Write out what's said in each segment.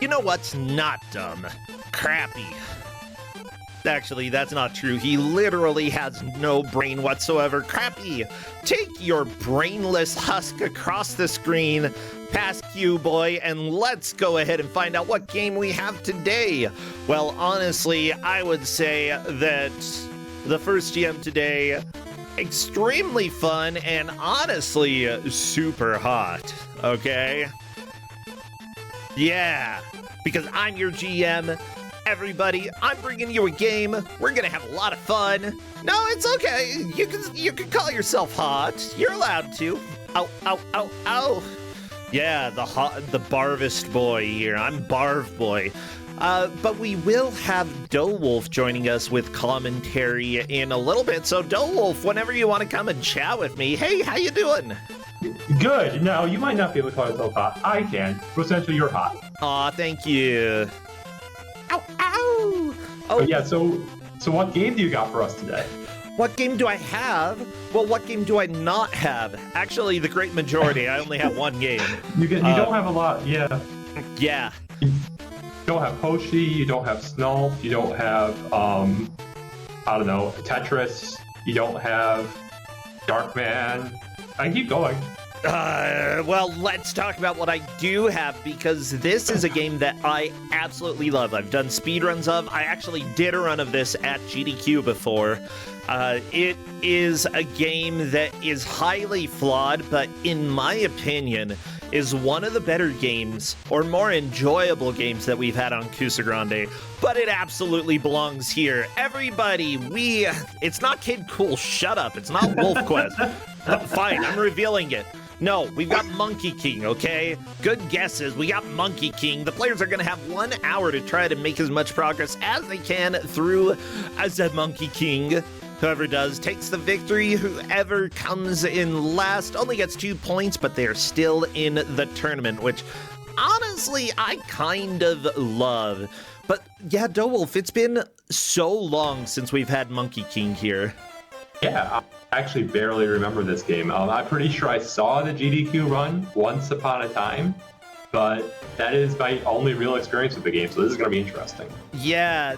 You know what's not dumb? Crappy. Actually, that's not true. He literally has no brain whatsoever. Crappy, take your brainless husk across the screen, past Q Boy, and let's go ahead and find out what game we have today. Well, honestly, I would say that the first GM today, extremely fun and honestly super hot, okay? Yeah, because I'm your GM. Everybody, I'm bringing you a game. We're gonna have a lot of fun. No, it's okay. You can call yourself hot. You're allowed to. Ow, ow, ow, ow. Yeah, the Barvist boy here. I'm Barv boy. But we will have Wolf joining us with commentary in a little bit. So Wolf, whenever you want to come and chat with me, hey, how you doing? Good. No, you might not be able to call yourself hot. I can. But essentially, you're hot. Aw, thank you. Ow, ow! Oh, yeah, so what game do you got for us today? What game do I have? Well, what game do I not have? Actually, the great majority. I only have one game. You don't have a lot, yeah. Yeah. You don't have Hoshi, you don't have Snulf, you don't have, I don't know, Tetris, you don't have Darkman. I keep going. Well, let's talk about what I do have, because this is a game that I absolutely love. I've done speedruns of. I actually did a run of this at GDQ before. It is a game that is highly flawed, but in my opinion, is one of the better games, or more enjoyable games that we've had on Kusogrand8, but it absolutely belongs here. Everybody, it's not Kid Cool, shut up. It's not Wolf Quest. Fine, I'm revealing it. No, we've got Monkey King, okay? Good guesses. We got Monkey King. The players are going to have 1 hour to try to make as much progress as they can through as a Monkey King. Whoever does takes the victory. Whoever comes in last only gets 2 points, but they're still in the tournament, which honestly I kind of love. But yeah, Wolf, it's been so long since we've had Monkey King here. Yeah, I actually barely remember this game. I'm pretty sure I saw the GDQ run once upon a time, but that is my only real experience with the game, so this is going to be interesting. Yeah,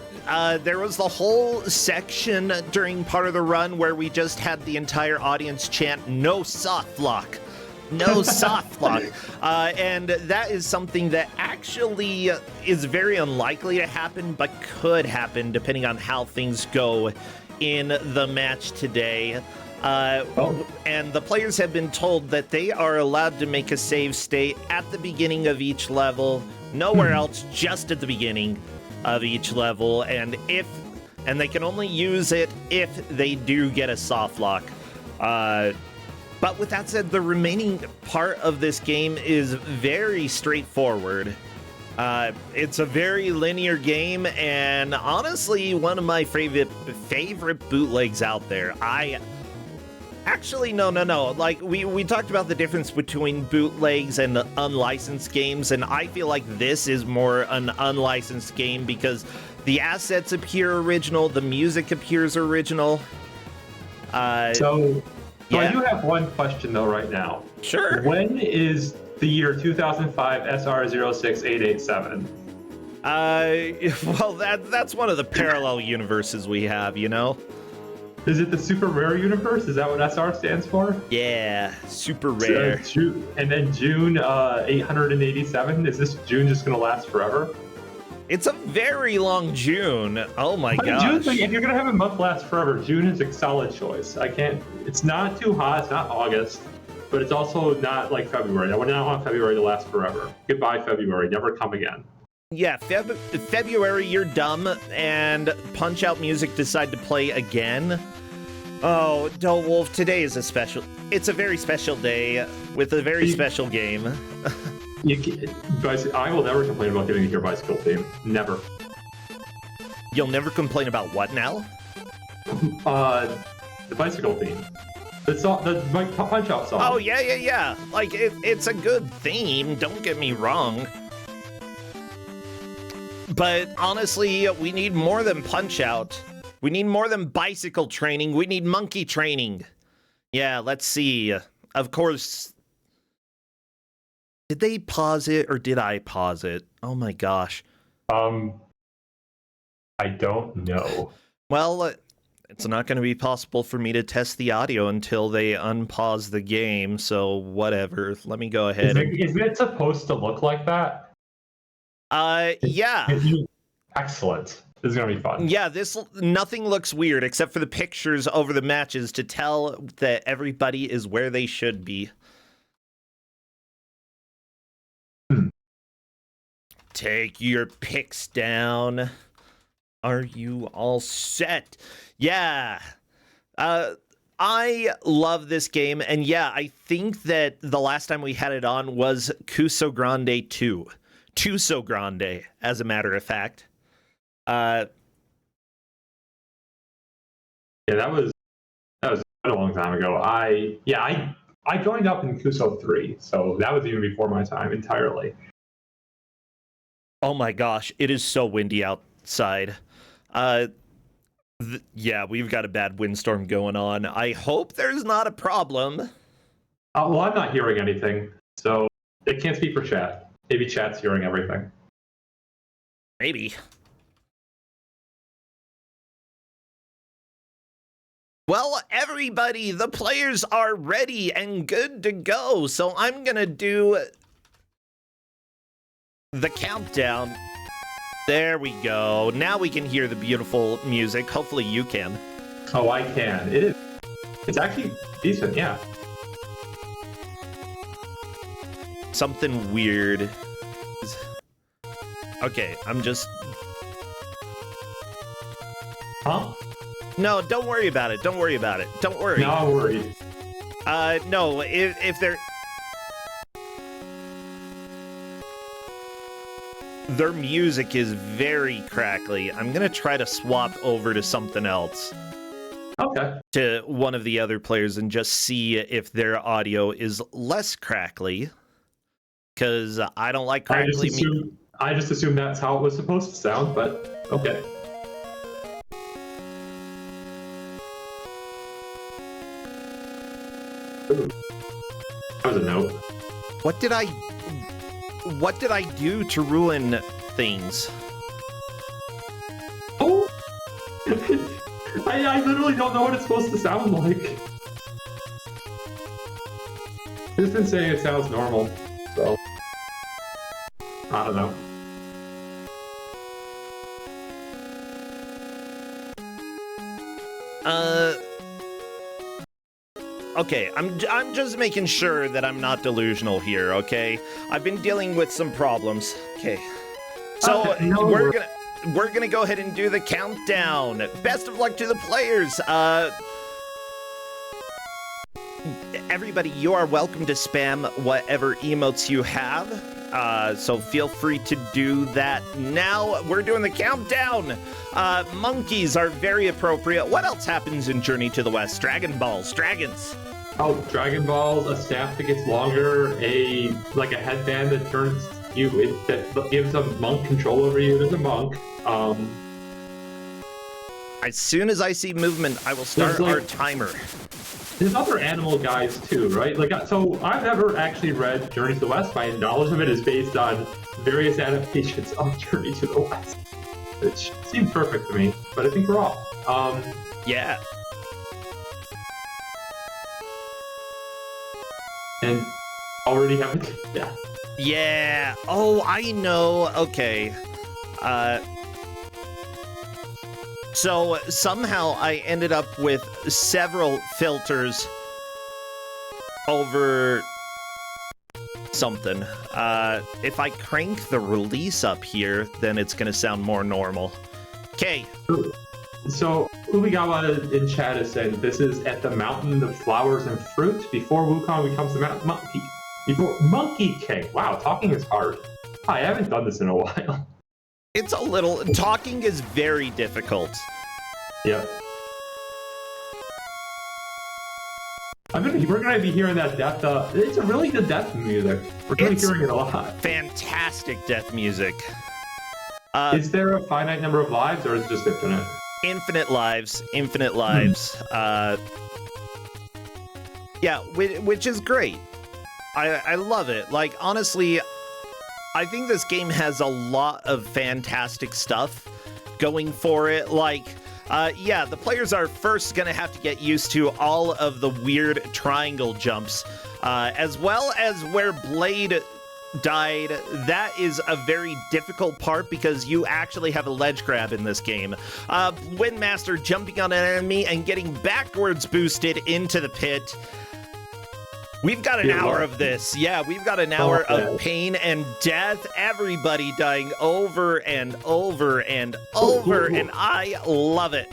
there was the whole section during part of the run where we just had the entire audience chant, "No soft lock." No soft lock. And that is something that actually is very unlikely to happen, but could happen depending on how things go in the match today. And the players have been told that they are allowed to make a save state at the beginning of each level, nowhere else, just at the beginning of each level, and they can only use it if they do get a soft lock. But with that said, the remaining part of this game is very straightforward. It's a very linear game, and honestly, one of my favorite bootlegs out there. Actually, no. Like, we talked about the difference between bootlegs and unlicensed games, and I feel like this is more an unlicensed game because the assets appear original, the music appears original. So I do have one question, though, right now. Sure. When is the year 2005 SR06887? Well, that's one of the parallel universes we have, you know? Is it the super rare universe? Is that what SR stands for? Yeah, super rare. And then June 887? Is this June just going to last forever? It's a very long June. Oh my gosh. June, if you're going to have a month last forever, June is a solid choice. It's not too hot, it's not August, but it's also not like February. I would not want February to last forever. Goodbye, February. Never come again. Yeah, February, you're dumb, and Punch-Out Music decide to play again. Oh, Wolf, today is it's a very special day with a very special game. I will never complain about getting a Your Bicycle theme. Never. You'll never complain about what now? The bicycle theme. The Punch-Out song. Oh, yeah. Like, it's a good theme, don't get me wrong. But honestly, we need more than Punch-Out. We need more than bicycle training. We need monkey training. Yeah, let's see. Of course, Did they pause it or did I pause it? Oh my gosh. I don't know. Well, it's not going to be possible for me to test the audio until they unpause the game, so whatever. Let me go ahead. Is it supposed to look like that? Yeah. Excellent. This is going to be fun. Yeah, nothing looks weird except for the pictures over the matches to tell that everybody is where they should be. Take your picks down. Are you all set? Yeah. I love this game, and yeah, I think that the last time we had it on was Kusogrand8 2. Kusogrand8, as a matter of fact. Yeah, that was a long time ago. I joined up in Kuso 3, so that was even before my time entirely. Oh my gosh, it is so windy outside. Yeah, we've got a bad windstorm going on. I hope there's not a problem. Well, I'm not hearing anything, so it can't speak for chat. Maybe chat's hearing everything. Maybe. Well, everybody, the players are ready and good to go, so I'm gonna do the countdown. There we go. Now we can hear the beautiful music. Hopefully you can. Oh, I can. It's actually decent, yeah. Something weird. Okay, I'm just... Huh? No, don't worry about it. Don't worry about it. Don't worry. No, I'm worried. No, if they're... Their music is very crackly. I'm gonna try to swap over to something else. Okay. To one of the other players and just see if their audio is less crackly. Because I don't like crackly music. I just assumed that's how it was supposed to sound, but okay. Ooh. That was a note. What did I do to ruin things? Oh! I literally don't know what it's supposed to sound like. It's been saying it sounds normal, so I don't know. Okay, I'm just making sure that I'm not delusional here, okay? I've been dealing with some problems. Okay. So we're gonna go ahead and do the countdown. Best of luck to the players. Everybody, you are welcome to spam whatever emotes you have. So feel free to do that now. We're doing the countdown. Monkeys are very appropriate. What else happens in Journey to the West? Dragon Balls, dragons. Oh, Dragon Balls, a staff that gets longer, a headband that turns you, that gives a monk control over you. There's a monk. As soon as I see movement, I will start our timer. There's other animal guys too, right? So I've never actually read Journey to the West. My knowledge of it is based on various adaptations of Journey to the West, which seems perfect to me, but I think we're off. Yeah. And already have it. Yeah. Yeah. Oh, I know. Okay. So somehow I ended up with several filters over something. If I crank the release up here, then it's going to sound more normal. Okay. So Ubigawa in chat is saying this is at the mountain of flowers and fruit before Wukong becomes the monkey. Before Monkey King. Wow, talking is hard. I haven't done this in a while. It's a little... Talking is very difficult. Yep. We're going to be hearing that death... it's a really good death music. We're going to be hearing it a lot. Fantastic death music. Is there a finite number of lives, or is it just infinite? Infinite lives. Infinite lives. Yeah, which is great. I love it. Like, honestly, I think this game has a lot of fantastic stuff going for it. Like, yeah, the players are first going to have to get used to all of the weird triangle jumps, as well as where Blade died. That is a very difficult part because you actually have a ledge grab in this game. Windmaster jumping on an enemy and getting backwards boosted into the pit. We've got an hour of this. Yeah, we've got an hour of pain and death. Everybody dying over and over and over, and I love it.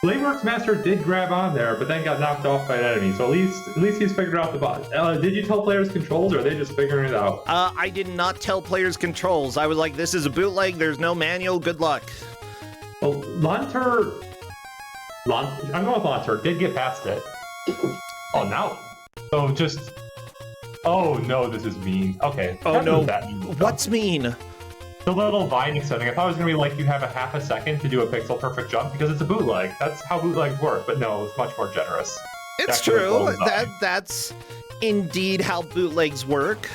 Bladeworks Master did grab on there, but then got knocked off by an enemy. So at least he's figured out the bot. Did you tell players controls, or are they just figuring it out? I did not tell players controls. I was like, this is a bootleg. There's no manual. Good luck. Well, Lantur, I'm going with Lantur. Did get past it. Oh, no. So just... Oh, no, this is mean. Okay. Oh, no. Mean. What's mean? The little vine extending. I thought it was going to be like you have a half a second to do a pixel perfect jump because it's a bootleg. That's how bootlegs work, but no, it's much more generous. It's true. That's indeed how bootlegs work.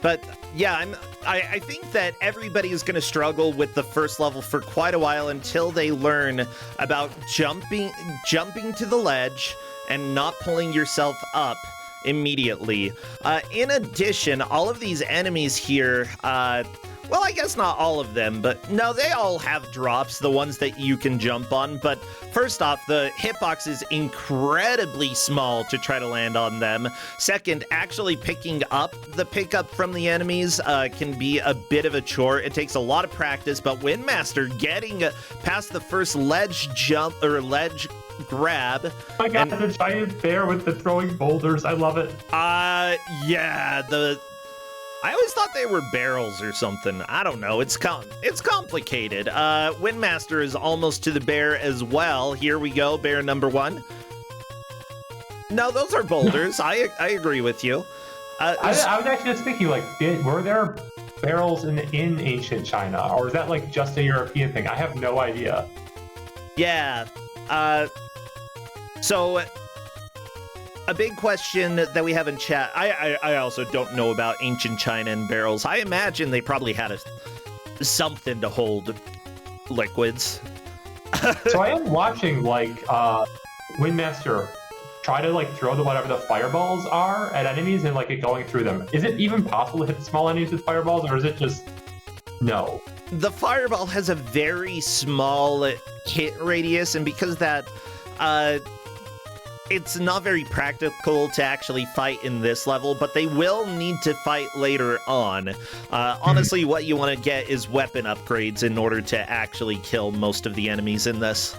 But yeah, I think that everybody is going to struggle with the first level for quite a while until they learn about jumping to the ledge and not pulling yourself up immediately. In addition, all of these enemies here, well, I guess not all of them, but no, they all have drops, the ones that you can jump on. But first off, the hitbox is incredibly small to try to land on them. Second, actually picking up the pickup from the enemies can be a bit of a chore. It takes a lot of practice, but Windmaster getting past the first ledge jump or ledge grab. Oh my god, the giant bear with the throwing boulders. I love it. Yeah, I always thought they were barrels or something. I don't know. It's complicated. Windmaster is almost to the bear as well. Here we go, bear number one. No, those are boulders. I agree with you. I was actually just thinking, like, were there barrels in ancient China, or is that like just a European thing? I have no idea. Yeah. So a big question that we have in chat, I also don't know about ancient China and barrels. I imagine they probably had something to hold liquids. So I am watching, like, Windmaster try to, like, throw whatever the fireballs are at enemies and, like, it going through them. Is it even possible to hit small enemies with fireballs, or is it just no? The fireball has a very small hit radius, and because that, it's not very practical to actually fight in this level, but they will need to fight later on. Honestly, what you want to get is weapon upgrades in order to actually kill most of the enemies in this.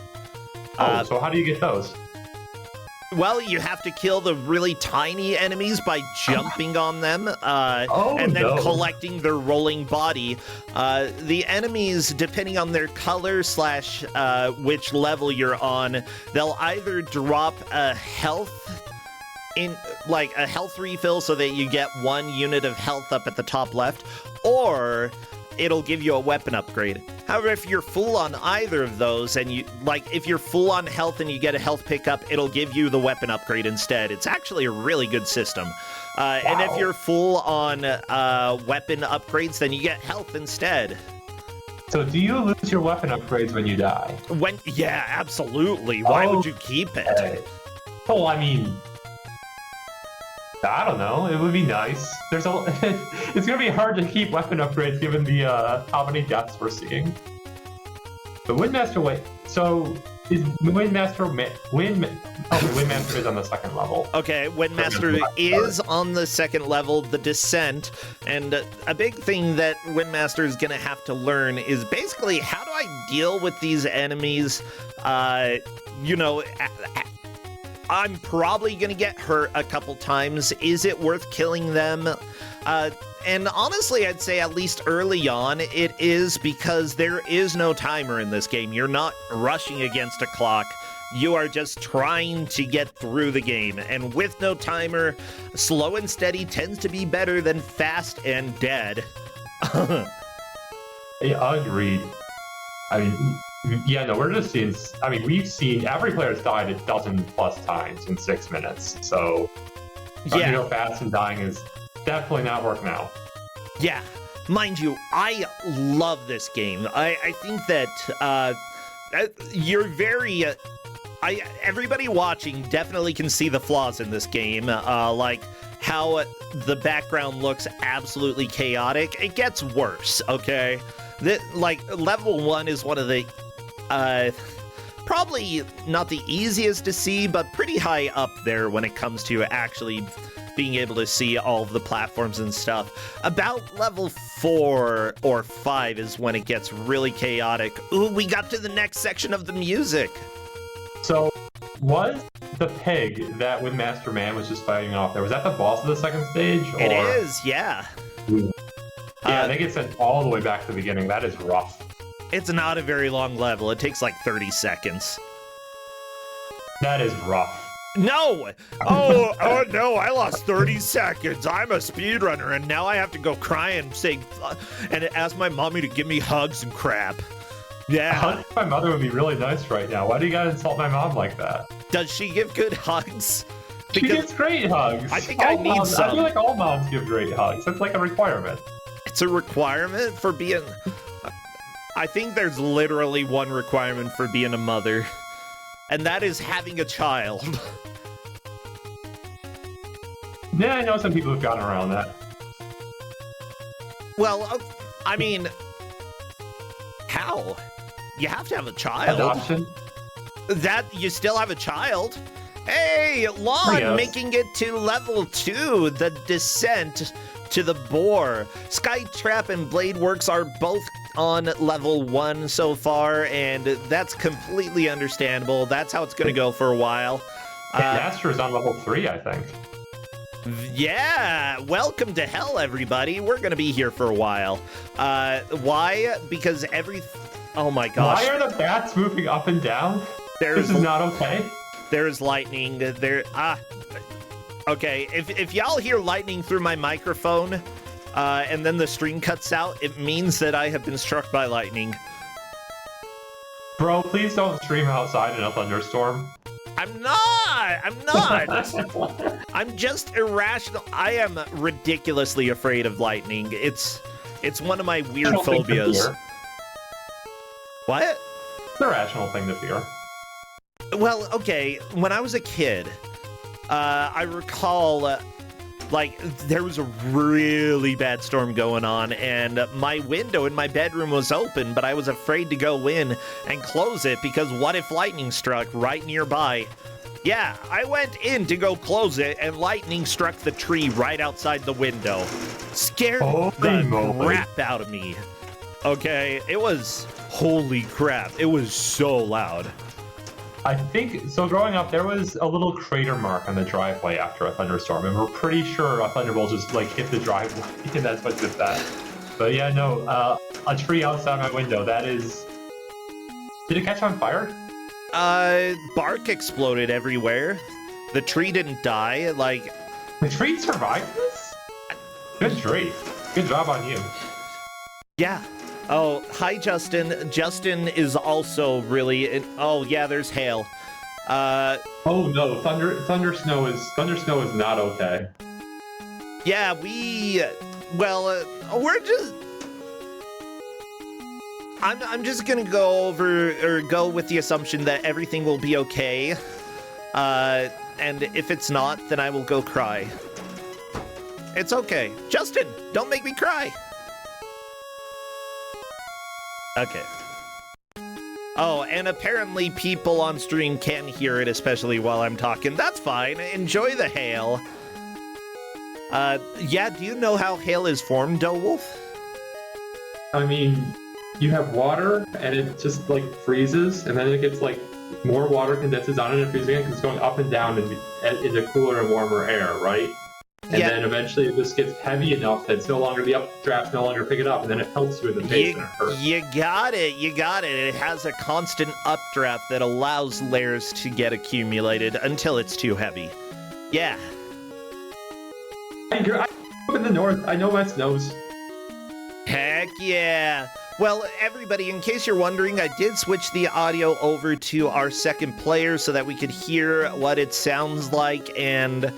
So how do you get those? Well, you have to kill the really tiny enemies by jumping on them, and then collecting their rolling body. The enemies, depending on their color / which level you're on, they'll either drop a health refill so that you get 1 unit of health up at the top left, or it'll give you a weapon upgrade. However, if you're full on either of those, and if you're full on health and you get a health pickup, it'll give you the weapon upgrade instead. It's actually a really good system. Wow. And if you're full on weapon upgrades, then you get health instead. So do you lose your weapon upgrades when you die? Yeah, absolutely. Why would you keep it? Well, I mean, I don't know. It would be nice. It's gonna be hard to keep weapon upgrades given the how many deaths we're seeing. But Windmaster, wait. So is Windmaster Windmaster is on the second level. Okay, Windmaster is on the second level, the Descent, and a big thing that Windmaster is gonna have to learn is basically how do I deal with these enemies? I'm probably going to get hurt a couple times. Is it worth killing them? And honestly, I'd say at least early on, it is, because there is no timer in this game. You're not rushing against a clock. You are just trying to get through the game. And with no timer, slow and steady tends to be better than fast and dead. Yeah, agreed. I mean... Yeah, no, we're just seeing... I mean, we've seen... Every player's died a dozen plus times in 6 minutes, so... Running real fast and dying is definitely not working out. Yeah. Mind you, I love this game. I think that you're very... everybody watching definitely can see the flaws in this game, like how the background looks absolutely chaotic. It gets worse, okay? Level 1 is one of the... probably not the easiest to see, but pretty high up there when it comes to actually being able to see all of the platforms and stuff. About level 4 or 5 is when it gets really chaotic. Ooh, we got to the next section of the music. So, was the pig that when Master Man was just fighting off there, was that the boss of the second stage? Or... It is, yeah. Yeah, they get sent all the way back to the beginning. That is rough. It's not a very long level. It takes like 30 seconds. That is rough. No! Oh no, I lost 30 seconds. I'm a speedrunner, and now I have to go cry and say, and ask my mommy to give me hugs and crap. Yeah. My mother would be really nice right now. Why do you gotta insult my mom like that? Does she give good hugs? She gives great hugs. I think I need some. I feel like all moms give great hugs. It's like a requirement. It's a requirement for being... I think there's literally one requirement for being a mother, and that is having a child. Yeah, I know some people have gotten around that. Well, I mean, how? You have to have a child. Adoption? That, you still have a child. Hey, Lon, making it to level 2, the descent to the boar. Skytrap and Bladeworks are both on level 1 so far, and that's completely understandable. That's how it's going to go for a while. Master is on level 3, I think. Yeah, welcome to hell, everybody. We're going to be here for a while. Why? Because oh my gosh. Why are the bats moving up and down? This is not okay. There's lightning. Okay, if y'all hear lightning through my microphone, and then the stream cuts out, it means that I have been struck by lightning. Bro, please don't stream outside in a thunderstorm. I'm not! I'm just irrational. I am ridiculously afraid of lightning. It's one of my weird phobias. What? It's a rational thing to fear. Well, okay, when I was a kid, I recall, there was a really bad storm going on, and my window in my bedroom was open, but I was afraid to go in and close it, because what if lightning struck right nearby? Yeah, I went in to go close it, and lightning struck the tree right outside the window. Scared the crap out of me. Okay, it was, holy crap, it was so loud. I think, so growing up, there was a little crater mark on the driveway after a thunderstorm, and we're pretty sure a thunderbolt just, hit the driveway, and that's what did that. But yeah, no, a tree outside my window, that is... Did it catch on fire? Bark exploded everywhere. The tree didn't die, The tree survived this? Good tree. Good job on you. Yeah. Oh, hi, Justin. Justin is also really... Oh, yeah, there's hail. Oh, no. Thunder snow is not okay. Yeah, we're just... I'm just gonna go with the assumption that everything will be okay. And if it's not, then I will go cry. It's okay. Justin, don't make me cry. Okay. Oh, and apparently people on stream can hear it, especially while I'm talking. That's fine. Enjoy the hail. Yeah, do you know how hail is formed, Wolf? I mean, you have water, and it just, freezes, and then it gets, more water condenses on it and freezes again, because it's going up and down into cooler and warmer air, right? And then eventually it just gets heavy enough that it's no longer, the updrafts no longer pick it up, and then it pelts you in the face and it hurts. You got it. It has a constant updraft that allows layers to get accumulated until it's too heavy. Yeah. I'm up in the north. I know my snows. Heck yeah. Well, everybody, in case you're wondering, I did switch the audio over to our second player so that we could hear what it sounds like, and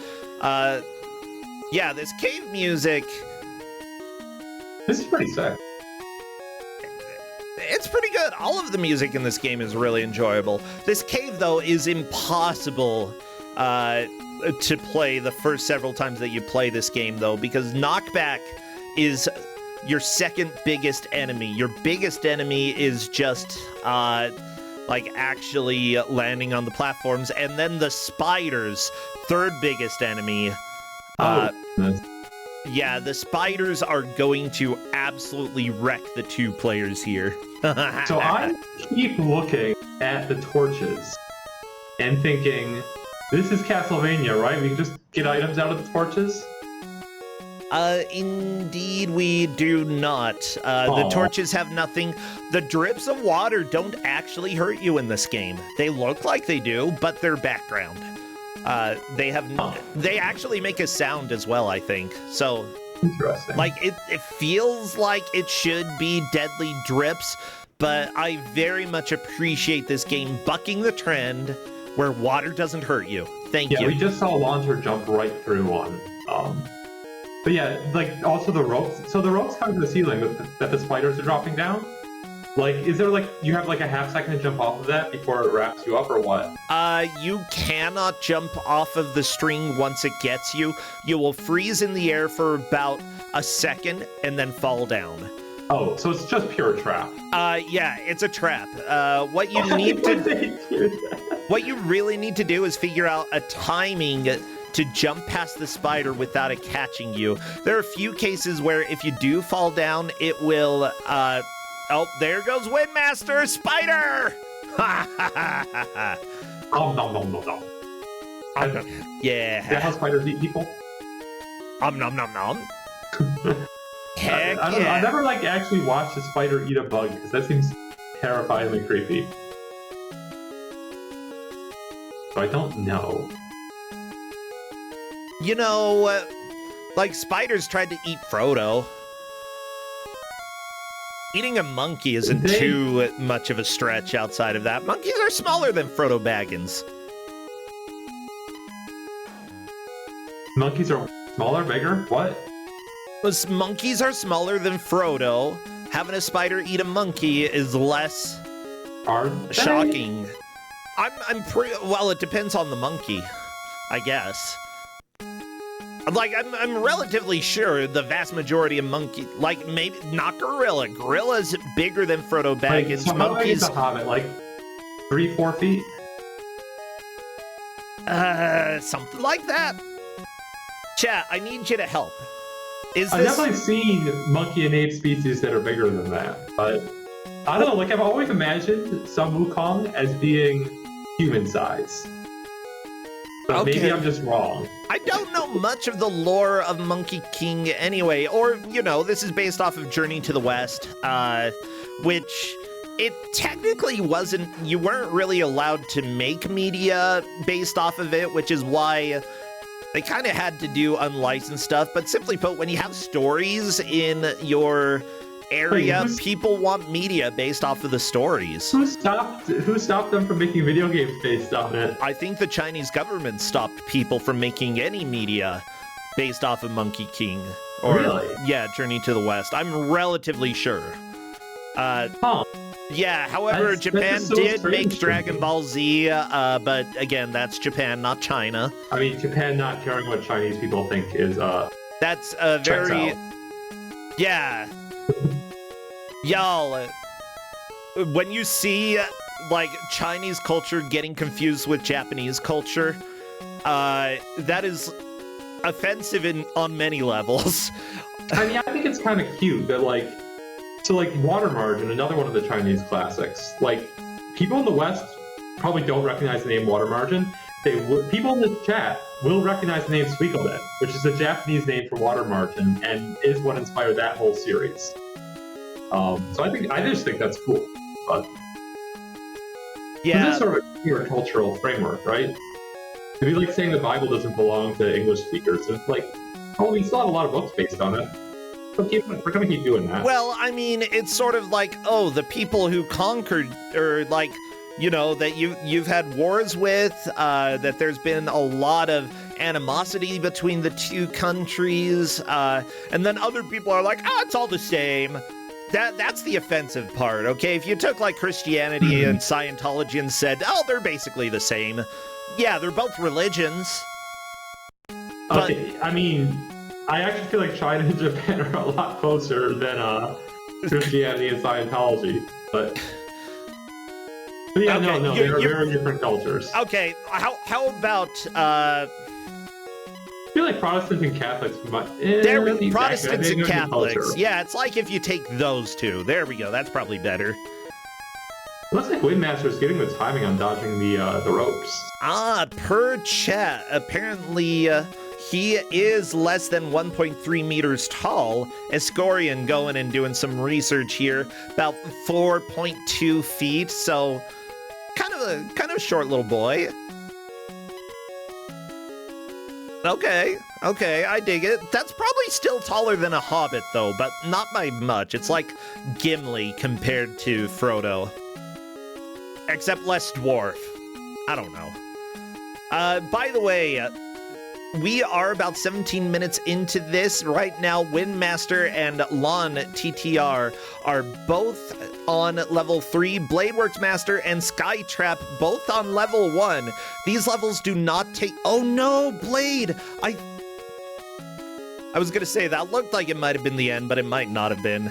Yeah, this cave music, This is pretty sick. it's pretty good. All of the music in this game is really enjoyable. This cave, though, is impossible to play the first several times that you play this game, though, because knockback is your second biggest enemy. Your biggest enemy is just like actually landing on the platforms, and then the spiders, third biggest enemy. Yeah, the spiders are going to absolutely wreck the two players here. So I keep looking at the torches and thinking, this is Castlevania, right? We can just get items out of the torches? Indeed we do not. The torches have nothing. The drips of water don't actually hurt you in this game. They look like they do, but they're background. They actually make a sound as well, I think. So, interesting. Like, it feels like it should be deadly drips, but I very much appreciate this game bucking the trend where water doesn't hurt you. Thank you. Yeah, we just saw Launcher jump right through one. But yeah, like, also the ropes. So the ropes come to the ceiling that the spiders are dropping down. Like, is there, like, you have, like, a half second to jump off of that before it wraps you up, or what? You cannot jump off of the string once it gets you. You will freeze in the air for about a second and then fall down. Oh, so it's just pure trap. Yeah, it's a trap. What you really need to do is figure out a timing to jump past the spider without it catching you. There are a few cases where if you do fall down, it will, oh, there goes Windmaster! Spider! Oh, no. Yeah. Is that how spiders eat people? Nom nom nom. Heck I yeah. never, like, actually watched a spider eat a bug, because that seems terrifyingly creepy. So I don't know. You know, like, spiders tried to eat Frodo. Eating a monkey isn't too much of a stretch outside of that. Monkeys are smaller than Frodo Baggins. Monkeys are smaller, bigger? What? Monkeys are smaller than Frodo. Having a spider eat a monkey is less shocking. Well, it depends on the monkey, I guess. Like, I'm relatively sure the vast majority of monkey, like, maybe not gorilla. Gorilla's bigger than Frodo Baggins. Like, so how big is a hobbit? Like 3-4 feet? Something like that. Chat, I need you to help. I've definitely seen monkey and ape species that are bigger than that, but I don't know. Like, I've always imagined some Wukong as being human size. But maybe I'm just wrong. I don't know much of the lore of Monkey King anyway, or, you know, this is based off of Journey to the West, which it technically wasn't, you weren't really allowed to make media based off of it, which is why they kind of had to do unlicensed stuff. But simply put, when you have stories in your area, people want media based off of the stories. Who stopped them from making video games based on it? I think the Chinese government stopped people from making any media based off of Monkey King. Or, really? Yeah, Journey to the West. I'm relatively sure. Yeah, however, Japan did make Dragon Ball Z, but again, that's Japan, not China. I mean, Japan not caring what Chinese people think is, that's a very... Yeah. Y'all, when you see, like, Chinese culture getting confused with Japanese culture, that is offensive on many levels. I mean, I think it's kind of cute that, like, so, like, Water Margin, another one of the Chinese classics, like, people in the West probably don't recognize the name Water Margin. People in the chat will recognize the name Suikoden, which is a Japanese name for Water Margin, and is what inspired that whole series. So I just think that's cool. But yeah, this is sort of a pure cultural framework, right? It'd be like saying the Bible doesn't belong to English speakers. It's like, oh, we still have a lot of books based on it. We're gonna keep doing that. Well, I mean, it's sort of like, oh, the people who conquered, or like, you know, that you've had wars with, that there's been a lot of animosity between the two countries, and then other people are like, it's all the same. That's the offensive part, okay? If you took, like, Christianity and Scientology and said, they're basically the same. Yeah, they're both religions. Okay, I mean, I actually feel like China and Japan are a lot closer than Christianity and Scientology, but yeah, okay, no, they're very different cultures. Okay, how about I feel like Protestants and Catholics might. Protestants and Catholics. Yeah, it's like if you take those two. There we go. That's probably better. Looks like Windmaster's getting the timing on dodging the ropes. Per chat, apparently he is less than 1.3 meters tall. Escorian going and doing some research here, about 4.2 feet. So kind of a short little boy. Okay, I dig it. That's probably still taller than a hobbit, though, but not by much. It's like Gimli compared to Frodo. Except less dwarf. I don't know. By the way, we are about 17 minutes into this. Right now, Windmaster and Lon TTR are both on level 3. Bladeworks Master and Skytrap both on level 1. These levels do not take... Oh no, Blade! I was gonna say, that looked like it might have been the end, but it might not have been.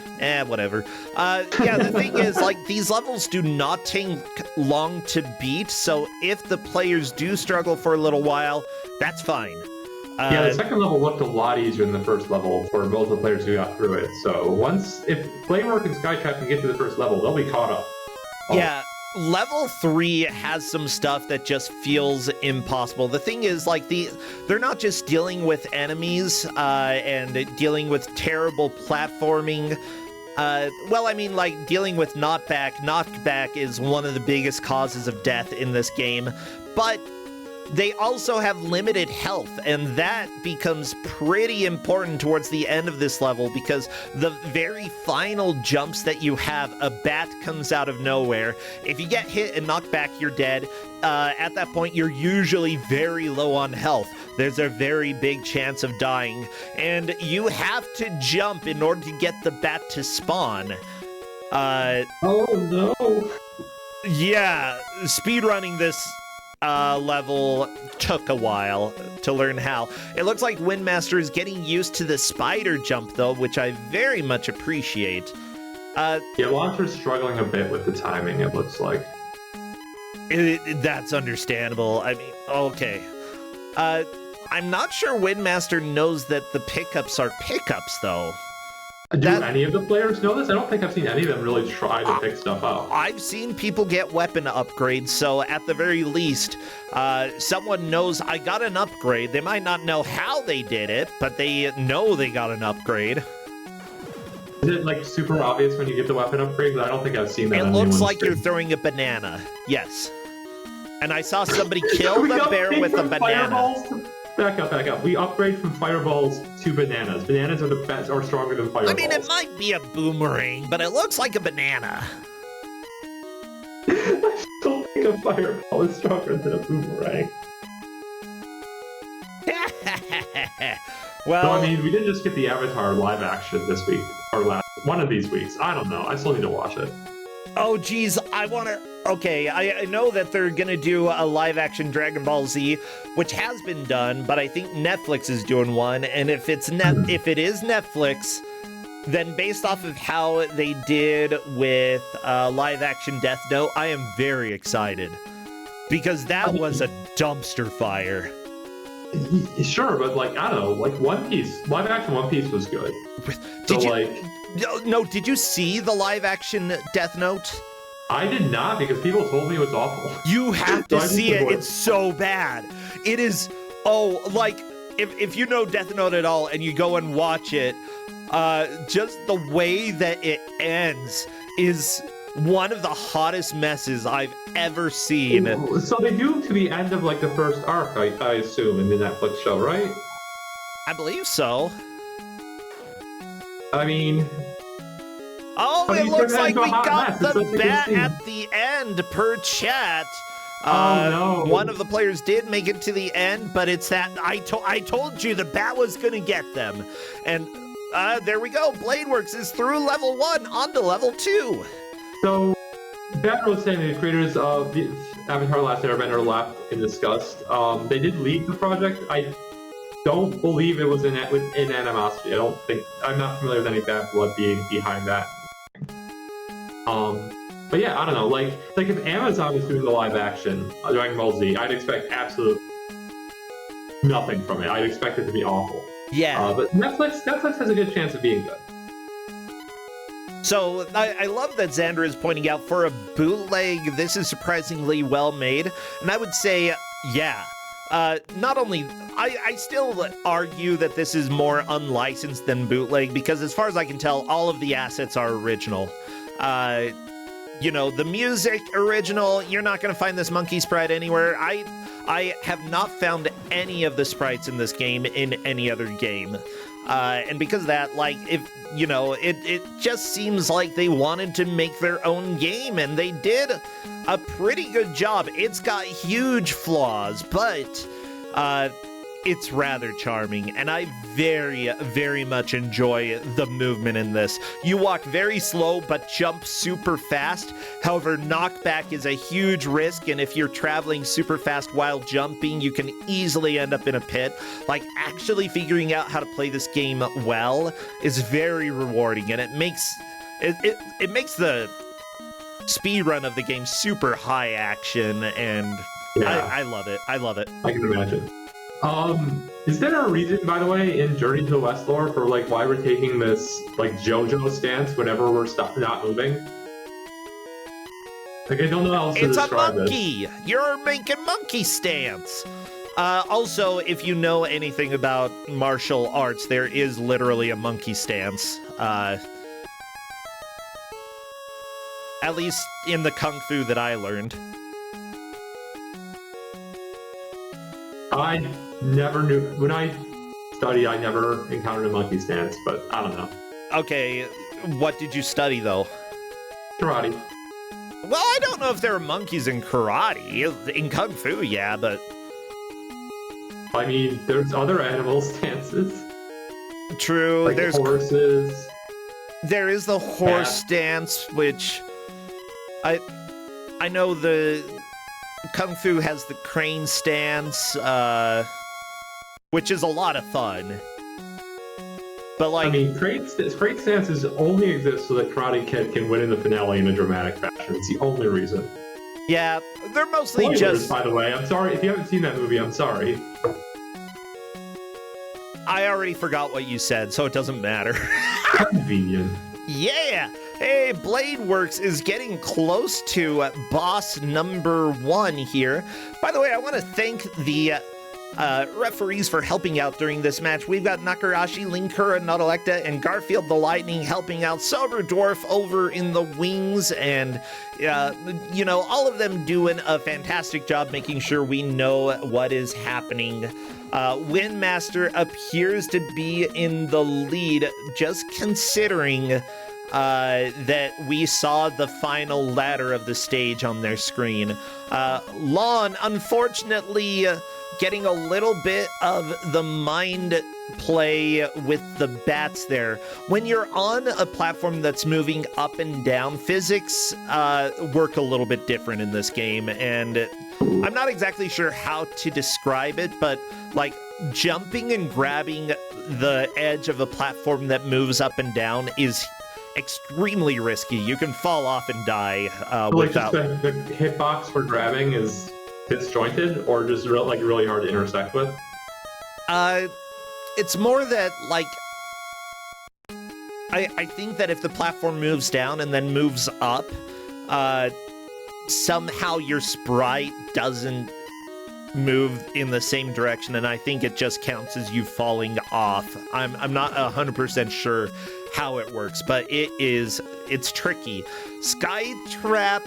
Whatever. Yeah, the thing is, like, these levels do not take long to beat, so if the players do struggle for a little while, that's fine. Yeah, the second level looked a lot easier than the first level for both the players who got through it. So if Bladework and Skytrap can get to the first level, they'll be caught up. Yeah, level 3 has some stuff that just feels impossible. The thing is, like, they're not just dealing with enemies and dealing with terrible platforming. Well, I mean, like, dealing with knockback. Knockback is one of the biggest causes of death in this game, but they also have limited health, and that becomes pretty important towards the end of this level, because the very final jumps that you have, a bat comes out of nowhere. If you get hit and knocked back, you're dead. At that point, you're usually very low on health. There's a very big chance of dying, and you have to jump in order to get the bat to spawn. Oh no! Yeah, speedrunning this level took a while to learn how. It looks like Windmaster is getting used to the spider jump, though, which I very much appreciate. Yeah, Launcher's struggling a bit with the timing, it looks like. That's understandable. I mean, okay. I'm not sure Windmaster knows that the pickups are pickups, though. Do any of the players know this? I don't think I've seen any of them really try to pick stuff up. I've seen people get weapon upgrades, so at the very least, someone knows I got an upgrade. They might not know how they did it, but they know they got an upgrade. Is it, like, super obvious when you get the weapon upgrade? I don't think I've seen that It on looks anyone's like stream. you're throwing a banana. Yes. And I saw somebody kill the bear with a banana. Back up. We upgrade from fireballs to bananas. Bananas are the best, are stronger than fireballs. I mean, it might be a boomerang, but it looks like a banana. I don't think a fireball is stronger than a boomerang. Well, So, I mean, we didn't just get the Avatar live action this week, or one of these weeks. I don't know. I still need to watch it. oh, geez, I want to... Okay, I know that they're going to do a live-action Dragon Ball Z, which has been done, but I think Netflix is doing one, and if it is Netflix, then based off of how they did with live-action Death Note, I am very excited, because that was a dumpster fire. Sure, but, like, I don't know, like, One Piece, live action One Piece was good. Did you see the live-action Death Note? I did not, because people told me it was awful. You have to see it. It's so bad. It is, like, if you know Death Note at all and you go and watch it, just the way that it ends is one of the hottest messes I've ever seen. So they do to the end of, like, the first arc, I assume, in the Netflix show, right? I believe so. I mean... Oh, it looks like we got the bat at the end per chat. No. One of the players did make it to the end, but it's that I told you the bat was going to get them. And there we go. Bladeworks is through level 1 on to level 2. So, Bad Road saying the creators of the Avatar Last Airbender left in disgust. They did leave the project. I don't believe it was in animosity. I'm not familiar with any bad blood being behind that. But yeah, I don't know. Like if Amazon was doing the live action Dragon Ball Z, I'd expect absolute nothing from it. I'd expect it to be awful. Yeah. But Netflix has a good chance of being good. So I love that Xander is pointing out for a bootleg, this is surprisingly well made. And I would say, yeah. Not only, I still argue that this is more unlicensed than bootleg, because as far as I can tell, all of the assets are original. You know, the music original, you're not going to find this monkey sprite anywhere. I have not found any of the sprites in this game in any other game. And because of that, like, if, you know, it just seems like they wanted to make their own game, and they did a pretty good job. It's got huge flaws, but it's rather charming, and I very, very much enjoy the movement in this. You walk very slow, but jump super fast. However, knockback is a huge risk, and if you're traveling super fast while jumping, you can easily end up in a pit. Like, actually figuring out how to play this game well is very rewarding, and it makes the speed run of the game super high action, and yeah. I love it. I love it. I can imagine. Is there a reason, by the way, in Journey to the West lore for like why we're taking this like JoJo stance whenever we're not moving? Like, I don't know how else to describe it. It's a monkey. You're making monkey stance. Also, if you know anything about martial arts, there is literally a monkey stance. At least in the kung fu that I learned. I never knew. When I studied, I never encountered a monkey stance, but I don't know. Okay, what did you study, though? Karate. Well, I don't know if there are monkeys in karate. In kung fu, yeah, but... I mean, there's other animal stances. True, like there's... horses. There is the horse stance, which... I know the... Kung Fu has the crane stance, which is a lot of fun. But like, I mean, crane stances only exist so that Karate Kid can win in the finale in a dramatic fashion. It's the only reason. Yeah, they're mostly Spoilers, just... by the way, I'm sorry. If you haven't seen that movie, I'm sorry. I already forgot what you said, so it doesn't matter. Convenient. Yeah! Hey, Bladeworks is getting close to boss number 1 here. By the way, I want to thank the referees for helping out during this match. We've got Nakarashi, Linkura, Nautilekta, and Garfield the Lightning helping out. Sober Dwarf over in the wings, and, you know, all of them doing a fantastic job making sure we know what is happening. Windmaster appears to be in the lead, just considering... that we saw the final ladder of the stage on their screen. Lon, unfortunately, getting a little bit of the mind play with the bats there. When you're on a platform that's moving up and down, physics work a little bit different in this game, and I'm not exactly sure how to describe it, but like jumping and grabbing the edge of a platform that moves up and down is extremely risky. You can fall off and die without... Like the hitbox for grabbing is disjointed, or just really hard to intersect with? It's more that, like... I think that if the platform moves down and then moves up, somehow your sprite doesn't move in the same direction, and I think it just counts as you falling off. I'm not 100% sure how it works, but it's tricky. Skytrap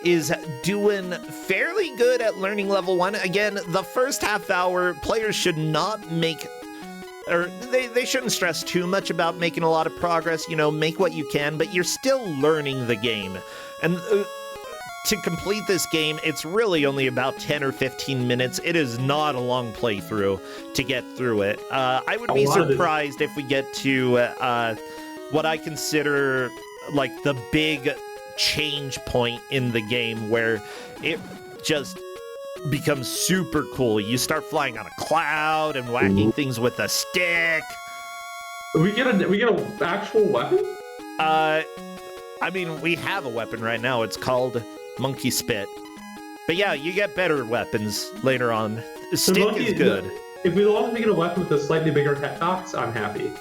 is doing fairly good at learning level 1. Again, the first half hour, players should not make, or they shouldn't stress too much about making a lot of progress. You know, make what you can, but you're still learning the game. And to complete this game, it's really only about 10 or 15 minutes. It is not a long playthrough to get through it. I would be surprised if we get to what I consider like the big change point in the game where it just becomes super cool. You start flying on a cloud and whacking things with a stick. We get an actual weapon? I mean, we have a weapon right now. It's called Monkey Spit. But yeah, you get better weapons later on. Stick is good. If we long to get a weapon with a slightly bigger hitbox, I'm happy.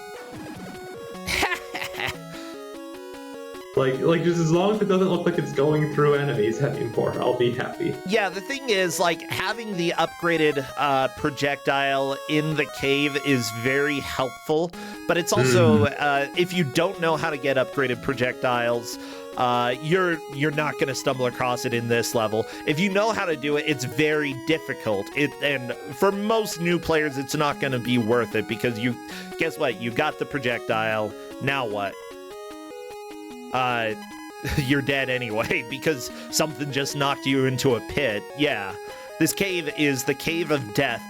Like just as long as it doesn't look like it's going through enemies anymore, I'll be happy. Yeah, the thing is, like, having the upgraded projectile in the cave is very helpful, but it's also, if you don't know how to get upgraded projectiles, you're not going to stumble across it in this level. If you know how to do it, it's very difficult. And for most new players, it's not going to be worth it because guess what? You got the projectile. Now what? You're dead anyway because something just knocked you into a pit. Yeah, this cave is the Cave of Death.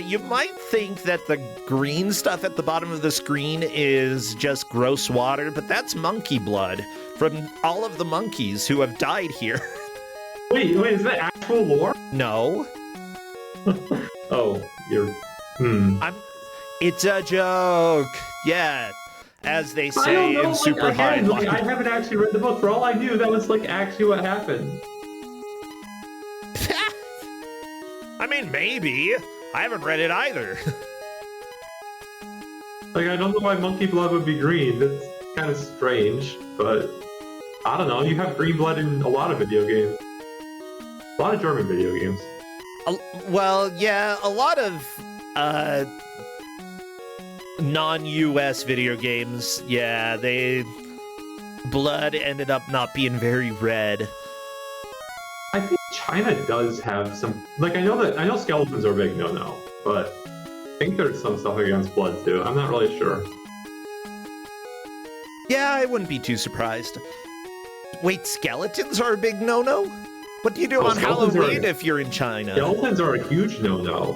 You might think that the green stuff at the bottom of the screen is just gross water, but that's monkey blood from all of the monkeys who have died here. Wait, is that actual lore? No. Oh, you're... It's a joke. Yeah. As they say in Super High. Like, I haven't actually read the book. For all I knew, that was like actually what happened. I mean, maybe. I haven't read it either. Like, I don't know why monkey blood would be green. That's kind of strange, but I don't know. You have green blood in a lot of video games. A lot of German video games. Well, yeah, a lot of non-US video games, yeah, blood ended up not being very red. I think China does have some, like, I know skeletons are a big no-no, but I think there's some stuff against blood too. I'm not really sure. Yeah, I wouldn't be too surprised. Wait, skeletons are a big no-no? What do you do on Halloween if you're in China? Skeletons are a huge no-no.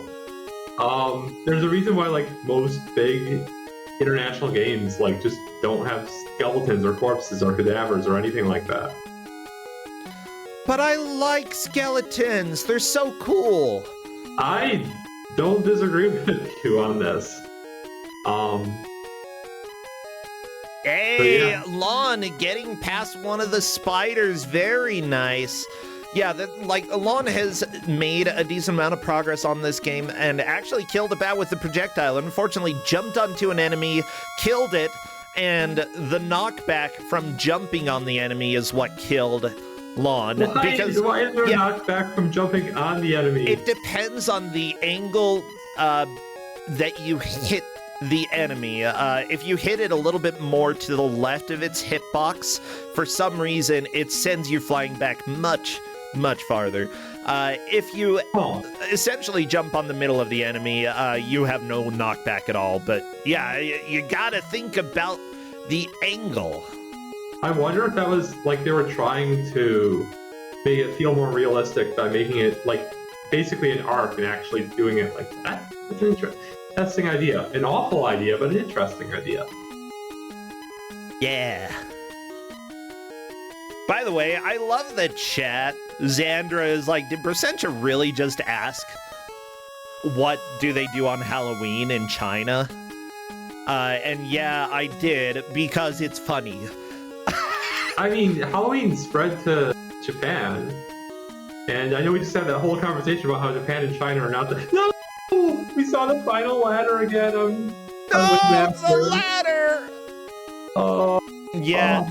There's a reason why, like, most big international games, like, just don't have skeletons or corpses or cadavers or anything like that. But I like skeletons. They're so cool. I don't disagree with you on this. Hey, yeah. Lon getting past one of the spiders. Very nice. Yeah, Lon has made a decent amount of progress on this game and actually killed a bat with the projectile. Unfortunately, jumped onto an enemy, killed it, and the knockback from jumping on the enemy is what killed Lon. Why is there a knockback from jumping on the enemy? It depends on the angle that you hit the enemy. If you hit it a little bit more to the left of its hitbox, for some reason, it sends you flying back much farther. If you essentially jump on the middle of the enemy, you have no knockback at all. But yeah, you gotta think about the angle. I wonder if that was like they were trying to make it feel more realistic by making it like basically an arc and actually doing it like that. That's an interesting idea. An awful idea, but an interesting idea. Yeah. By the way, I love the chat. Xandra is like, did Bracenta really just ask what do they do on Halloween in China? And yeah, I did, because it's funny. I mean, Halloween spread to Japan, and I know we just had that whole conversation about how Japan and China are not the... No! We saw the final ladder again. The ladder! Oh. Yeah.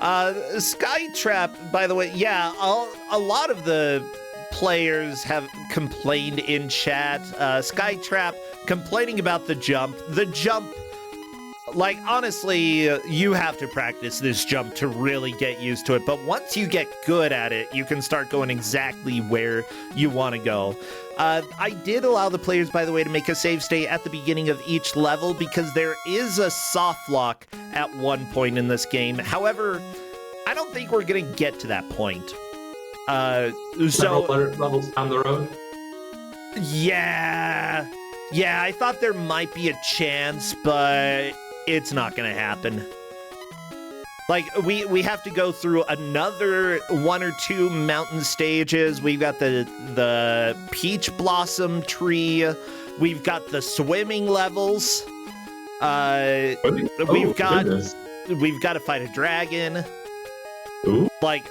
Skytrap, by the way, yeah, a lot of the players have complained in chat. Skytrap complaining about the jump. The jump, like, honestly, you have to practice this jump to really get used to it. But once you get good at it, you can start going exactly where you want to go. I did allow the players, by the way, to make a save state at the beginning of each level because there is a soft lock at one point in this game. However, I don't think we're going to get to that point. Several levels down the road. Yeah, I thought there might be a chance, but it's not gonna happen. Like, we have to go through another 1 or 2 mountain stages. We've got the peach blossom tree. We've got the swimming levels. We've got to fight a dragon. Ooh. Like,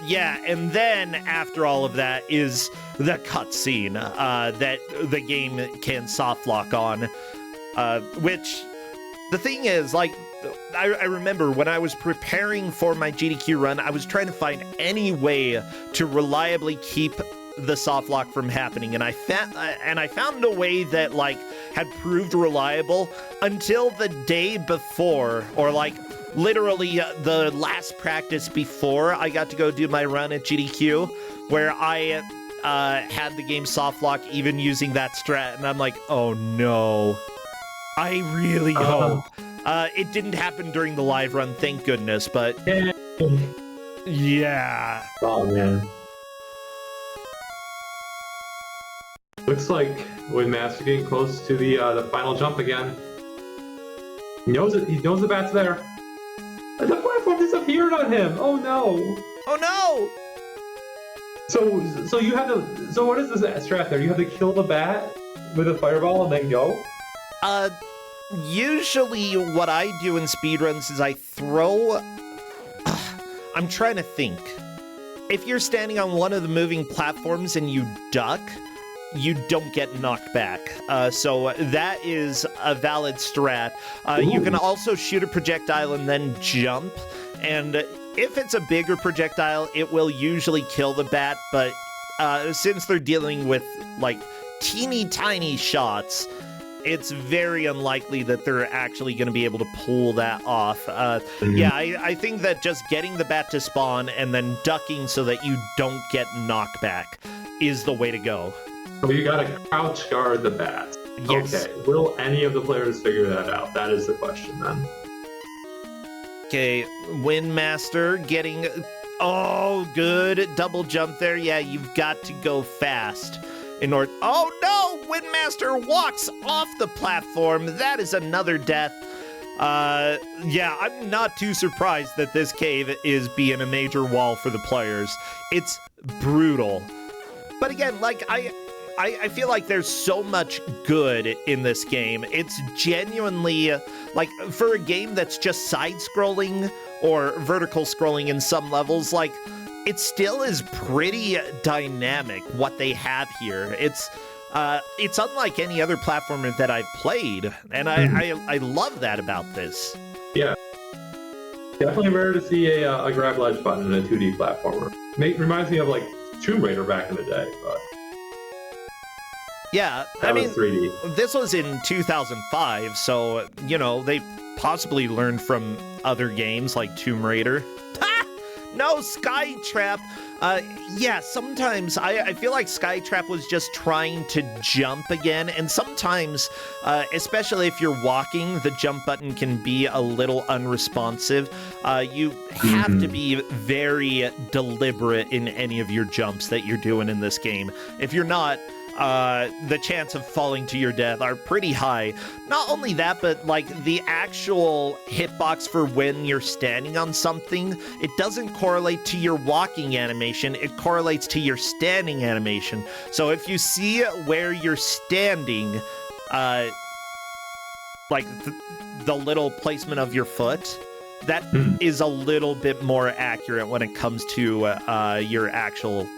yeah, and then after all of that is the cutscene that the game can softlock on, which, the thing is, like, I remember when I was preparing for my GDQ run, I was trying to find any way to reliably keep the softlock from happening, and I found a way that, like, had proved reliable until the day before, or like literally the last practice before I got to go do my run at GDQ, where I had the game softlock even using that strat, and I'm like, oh no. I really hope. It didn't happen during the live run, thank goodness, but yeah. Oh man. Looks like Windmaster getting close to the final jump again. He knows it. He knows the bat's there. And the platform disappeared on him. Oh no. Oh no. So you have to. So what is this strat there? You have to kill the bat with a fireball and then go. Usually what I do in speedruns is I throw. I'm trying to think. If you're standing on one of the moving platforms and you duck, you don't get knocked back. So that is a valid strat. You can also shoot a projectile and then jump. And if it's a bigger projectile, it will usually kill the bat. But since they're dealing with, like, teeny tiny shots, it's very unlikely that they're actually going to be able to pull that off. Yeah, I think that just getting the bat to spawn and then ducking so that you don't get knocked back is the way to go. So you gotta crouch guard the bat. Yes. Okay, will any of the players figure that out? That is the question then. Okay, Windmaster getting... Oh, good. Double jump there. Yeah, you've got to go fast in order... Oh, no! Windmaster walks off the platform. That is another death. Yeah, I'm not too surprised that this cave is being a major wall for the players. It's brutal. But again, like, I feel like there's so much good in this game. It's genuinely, like, for a game that's just side-scrolling or vertical scrolling in some levels, like, it still is pretty dynamic, what they have here. It's unlike any other platformer that I've played, and I love that about this. Yeah. Definitely rare to see a grab ledge button in a 2D platformer. Reminds me of, like, Tomb Raider back in the day, but... Yeah, I mean, 3D. This was in 2005, so, you know, they possibly learned from other games like Tomb Raider. Ha! No, Skytrap! Yeah, sometimes I feel like Skytrap was just trying to jump again, and sometimes, especially if you're walking, the jump button can be a little unresponsive. You have to be very deliberate in any of your jumps that you're doing in this game. If you're not, the chance of falling to your death are pretty high. Not only that, but like the actual hitbox for when you're standing on something, it doesn't correlate to your walking animation, it correlates to your standing animation. So if you see where you're standing, like the little placement of your foot, that is a little bit more accurate when it comes to your actual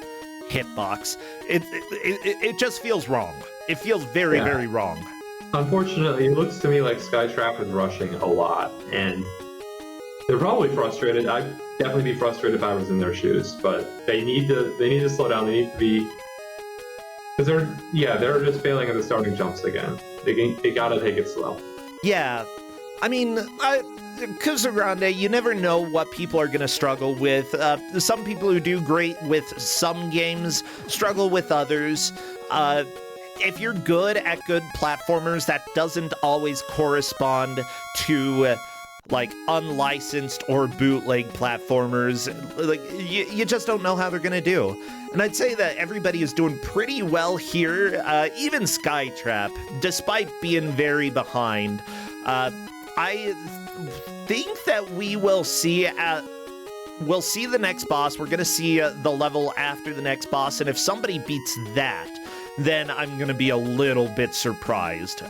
hitbox. It just feels wrong. It feels very, very wrong. Unfortunately, it looks to me like Skytrap is rushing a lot, and they're probably frustrated. I'd definitely be frustrated if I was in their shoes, but they need to slow down. They need to be, because they're just failing at the starting jumps again. They gotta take it slow. Yeah, I mean, Kusogrand8, you never know what people are going to struggle with. Some people who do great with some games struggle with others. If you're good at good platformers, that doesn't always correspond to like unlicensed or bootleg platformers. Like you just don't know how they're gonna do. And I'd say that everybody is doing pretty well here, even Skytrap, despite being very behind. I think that we will see we'll see the next boss. We're gonna see the level after the next boss, and if somebody beats that, then I'm gonna be a little bit surprised.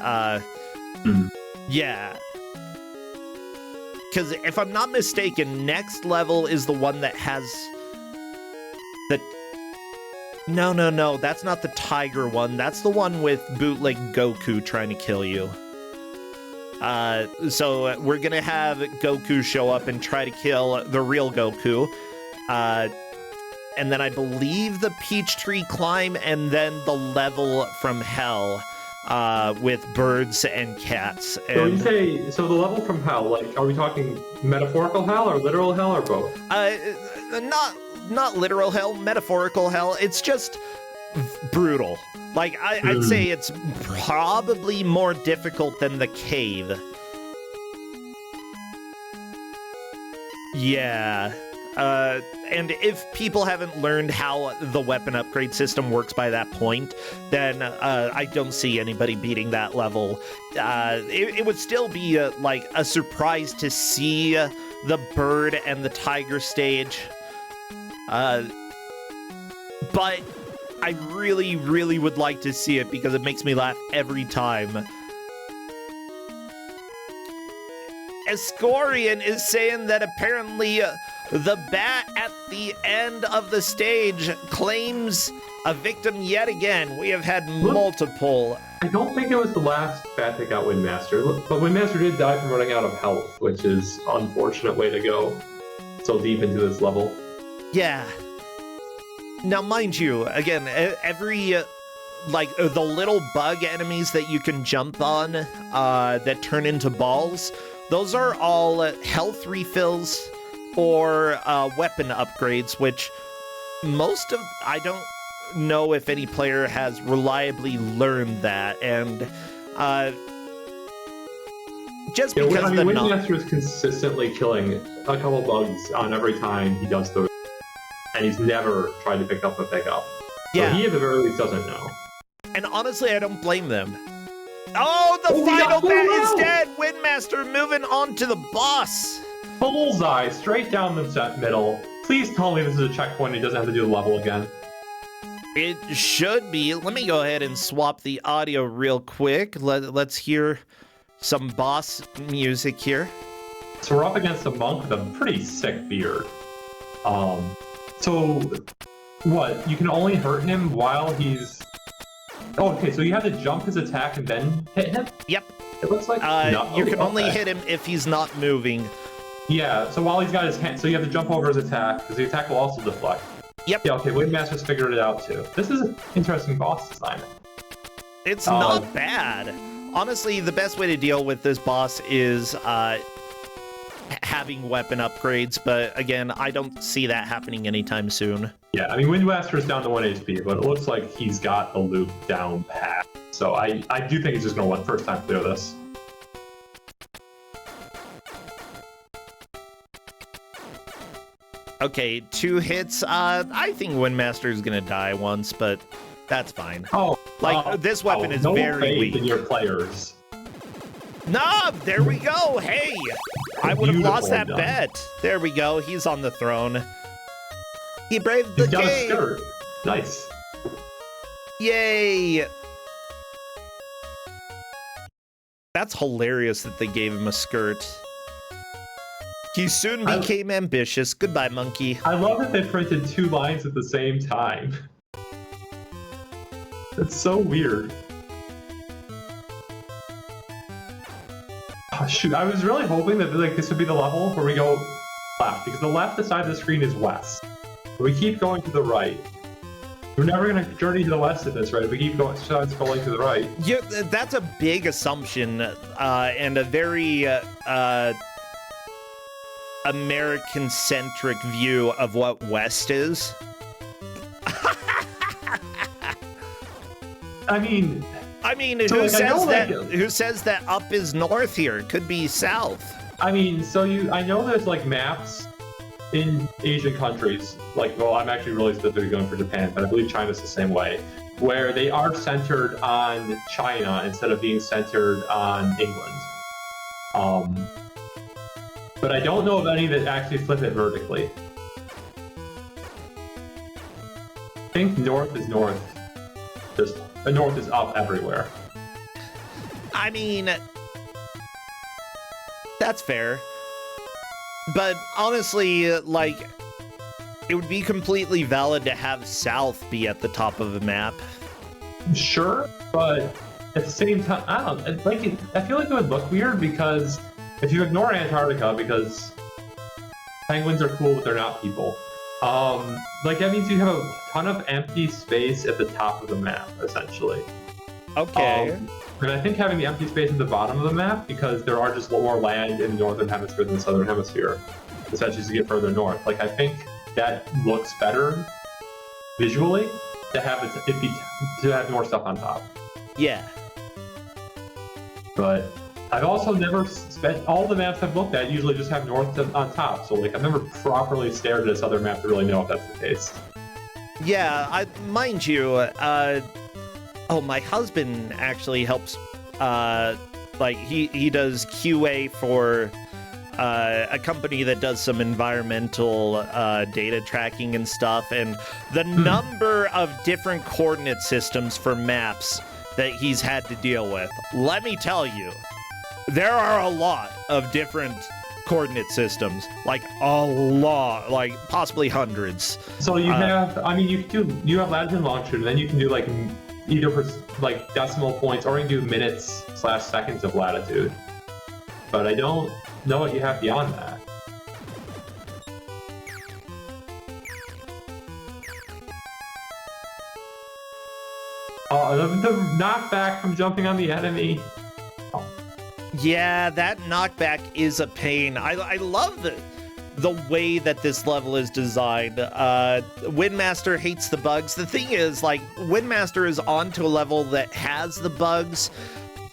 Yeah. Because if I'm not mistaken, next level is the one that has the... No, that's not the tiger one. That's the one with bootleg Goku trying to kill you. So we're gonna have Goku show up and try to kill the real Goku. And then I believe the Peachtree climb, and then the level from hell. With birds and cats. And, so you say, so the level from hell, like, are we talking metaphorical hell or literal hell or both? Not literal hell, metaphorical hell. It's just brutal. Like, I'd say it's probably more difficult than the cave. Yeah. And if people haven't learned how the weapon upgrade system works by that point, then I don't see anybody beating that level. It would still be like a surprise to see the bird and the tiger stage. But I really, really would like to see it because it makes me laugh every time. Escorian is saying that apparently the bat at the end of the stage claims a victim yet again. We have had multiple. I don't think it was the last bat that got Windmaster, but Windmaster did die from running out of health, which is an unfortunate way to go so deep into this level. Yeah. Now, mind you, again, every... like, the little bug enemies that you can jump on that turn into balls, those are all health refills or weapon upgrades, which I don't know if any player has reliably learned that, and just because Windmaster is consistently killing a couple bugs on every time he does those, and he's never tried to pick up a pickup. Yeah. So he at the very least doesn't know. And honestly, I don't blame them. Oh, the final bat is dead! Windmaster moving on to the boss! Bullseye, straight down the middle. Please tell me this is a checkpoint and he doesn't have to do the level again. It should be. Let me go ahead and swap the audio real quick. Let's hear some boss music here. So we're up against a monk with a pretty sick beard. So, what? You can only hurt him while he's... Oh, okay, so you have to jump his attack and then hit him? Yep. It looks like... You can only hit him if he's not moving. Yeah, so while he's got his hand... So you have to jump over his attack, because the attack will also deflect. Yep. Yeah, okay, Windmaster's figured it out, too. This is an interesting boss design. It's not bad. Honestly, the best way to deal with this boss is having weapon upgrades, but again, I don't see that happening anytime soon. Yeah, I mean, Windmaster's down to 1 HP, but it looks like he's got the loop down pat. So I do think he's just going to first time clear this. Okay, 2 hits. I think Windmaster is gonna die once, but that's fine. Oh, this weapon is no very faith weak. in your players. No, there we go. Hey, I would have lost that done. bet. There we go. He's on the throne. He braved the He's got a cave. skirt. Nice. Yay! That's hilarious that they gave him a skirt. He soon became ambitious. Goodbye, monkey. I love that they printed 2 lines at the same time. That's so weird. Oh, shoot, I was really hoping that this would be the level where we go left, because the left side of the screen is west. We keep going to the right. We're never going to journey to the west of this, right? We keep going scrolling to the right. Yeah, that's a big assumption, and a very American-centric view of what West is. I mean, who says that up is north here? It could be south. I mean, I know there's like maps in Asian countries, like, well, I'm actually really specifically going for Japan, but I believe China's the same way, where they are centered on China instead of being centered on England. But I don't know of any that actually flip it vertically. I think north is north. Just north is up everywhere. I mean, that's fair. But honestly, like, it would be completely valid to have south be at the top of a map. Sure, but at the same time, I don't know, I feel like it would look weird because if you ignore Antarctica, because penguins are cool, but they're not people. Like that means you have a ton of empty space at the top of the map, essentially. Okay. And I think having the empty space at the bottom of the map, because there are just more land in the northern hemisphere than the southern hemisphere, especially as you get further north. Like I think that looks better visually to have to have more stuff on top. Yeah. But I've also never spent all the maps I've looked at usually just have north on top. So like I've never properly stared at a southern map to really know if that's the case. Yeah, mind you, my husband actually helps, like he does QA for a company that does some environmental data tracking and stuff, and the number of different coordinate systems for maps that he's had to deal with, let me tell you, there are a lot of different coordinate systems, like a lot, like possibly hundreds. So you have, I mean, you have latitude and longitude, and then you can do like either for like decimal points, or you can do minutes/seconds of latitude. But I don't know what you have beyond that. The knockback from jumping on the enemy. Yeah, that knockback is a pain. I love the way that this level is designed. Windmaster hates the bugs. The thing is, like, Windmaster is onto a level that has the bugs,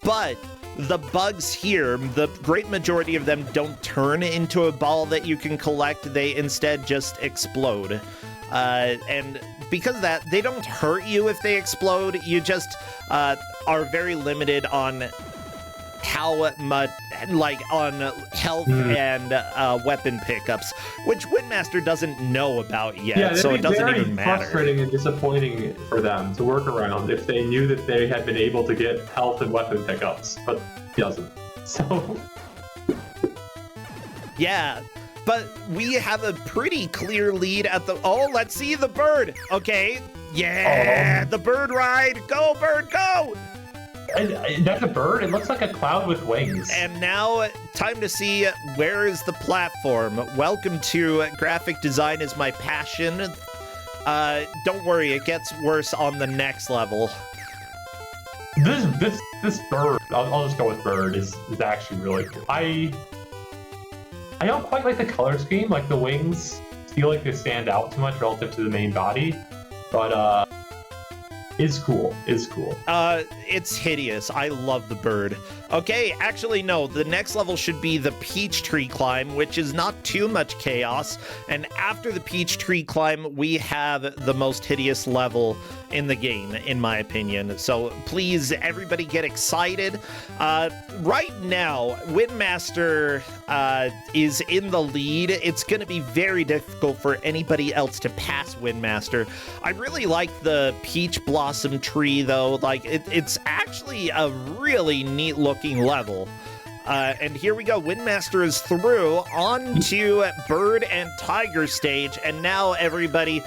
but the bugs here, the great majority of them don't turn into a ball that you can collect. They instead just explode. And because of that, they don't hurt you if they explode. You just are very limited on how much, like, on health and weapon pickups, which Windmaster doesn't know about yet, so it doesn't even matter. Frustrating and disappointing for them to work around if they knew that they had been able to get health and weapon pickups, but he doesn't. So yeah, but we have a pretty clear lead at the... Oh, let's see the bird. Okay, yeah, the bird ride. Go, bird, go. That's a bird? It looks like a cloud with wings. And now, time to see where is the platform. Welcome to Graphic Design is My Passion. Don't worry, it gets worse on the next level. This bird, I'll just go with bird, is actually really cool. I don't quite like the color scheme, like the wings feel like they stand out too much relative to the main body, but is cool. It's hideous. I love the bird. Okay, actually, no. The next level should be the peach tree climb, which is not too much chaos. And after the peach tree climb, we have the most hideous level in the game, in my opinion. So please, everybody get excited. Right now, Windmaster is in the lead. It's going to be very difficult for anybody else to pass Windmaster. I really like the peach blossom tree, though. Like, it's actually a really neat looking level. And here we go. Windmaster is through onto bird and tiger stage. And now, everybody,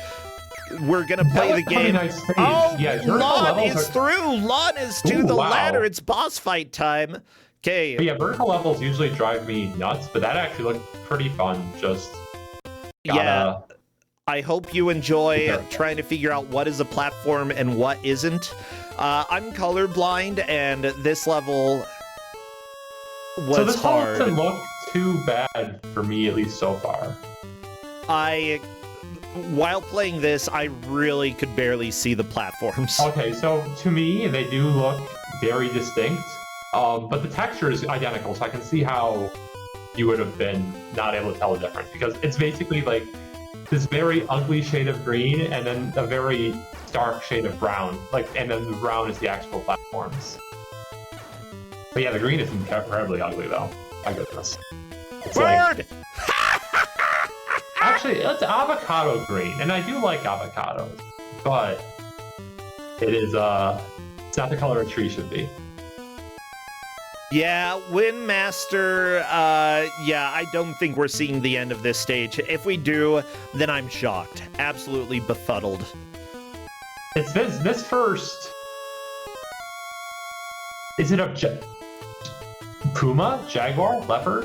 we're going to play the game. Nice oh, yeah, Lon is through. Lon is to the ladder. It's boss fight time. Okay. But yeah, vertical levels usually drive me nuts, but that actually looked pretty fun. Just yeah. I hope you enjoy trying to figure out what is a platform and what isn't. I'm colorblind, and this level was so this hard. Doesn't look too bad for me, at least so far. While playing this, I really could barely see the platforms. Okay, so to me, they do look very distinct, but the texture is identical, so I can see how you would have been not able to tell the difference, because it's basically like this very ugly shade of green and then a very stark shade of brown, like, and then the brown is the actual platforms. But yeah, the green is incredibly ugly though. My goodness. It's Bird! Actually, it's avocado green, and I do like avocados, but it's not the color a tree should be. Yeah, Windmaster, yeah, I don't think we're seeing the end of this stage. If we do, then I'm shocked. Absolutely befuddled. It's this first... Is it a puma? Jaguar? Leopard?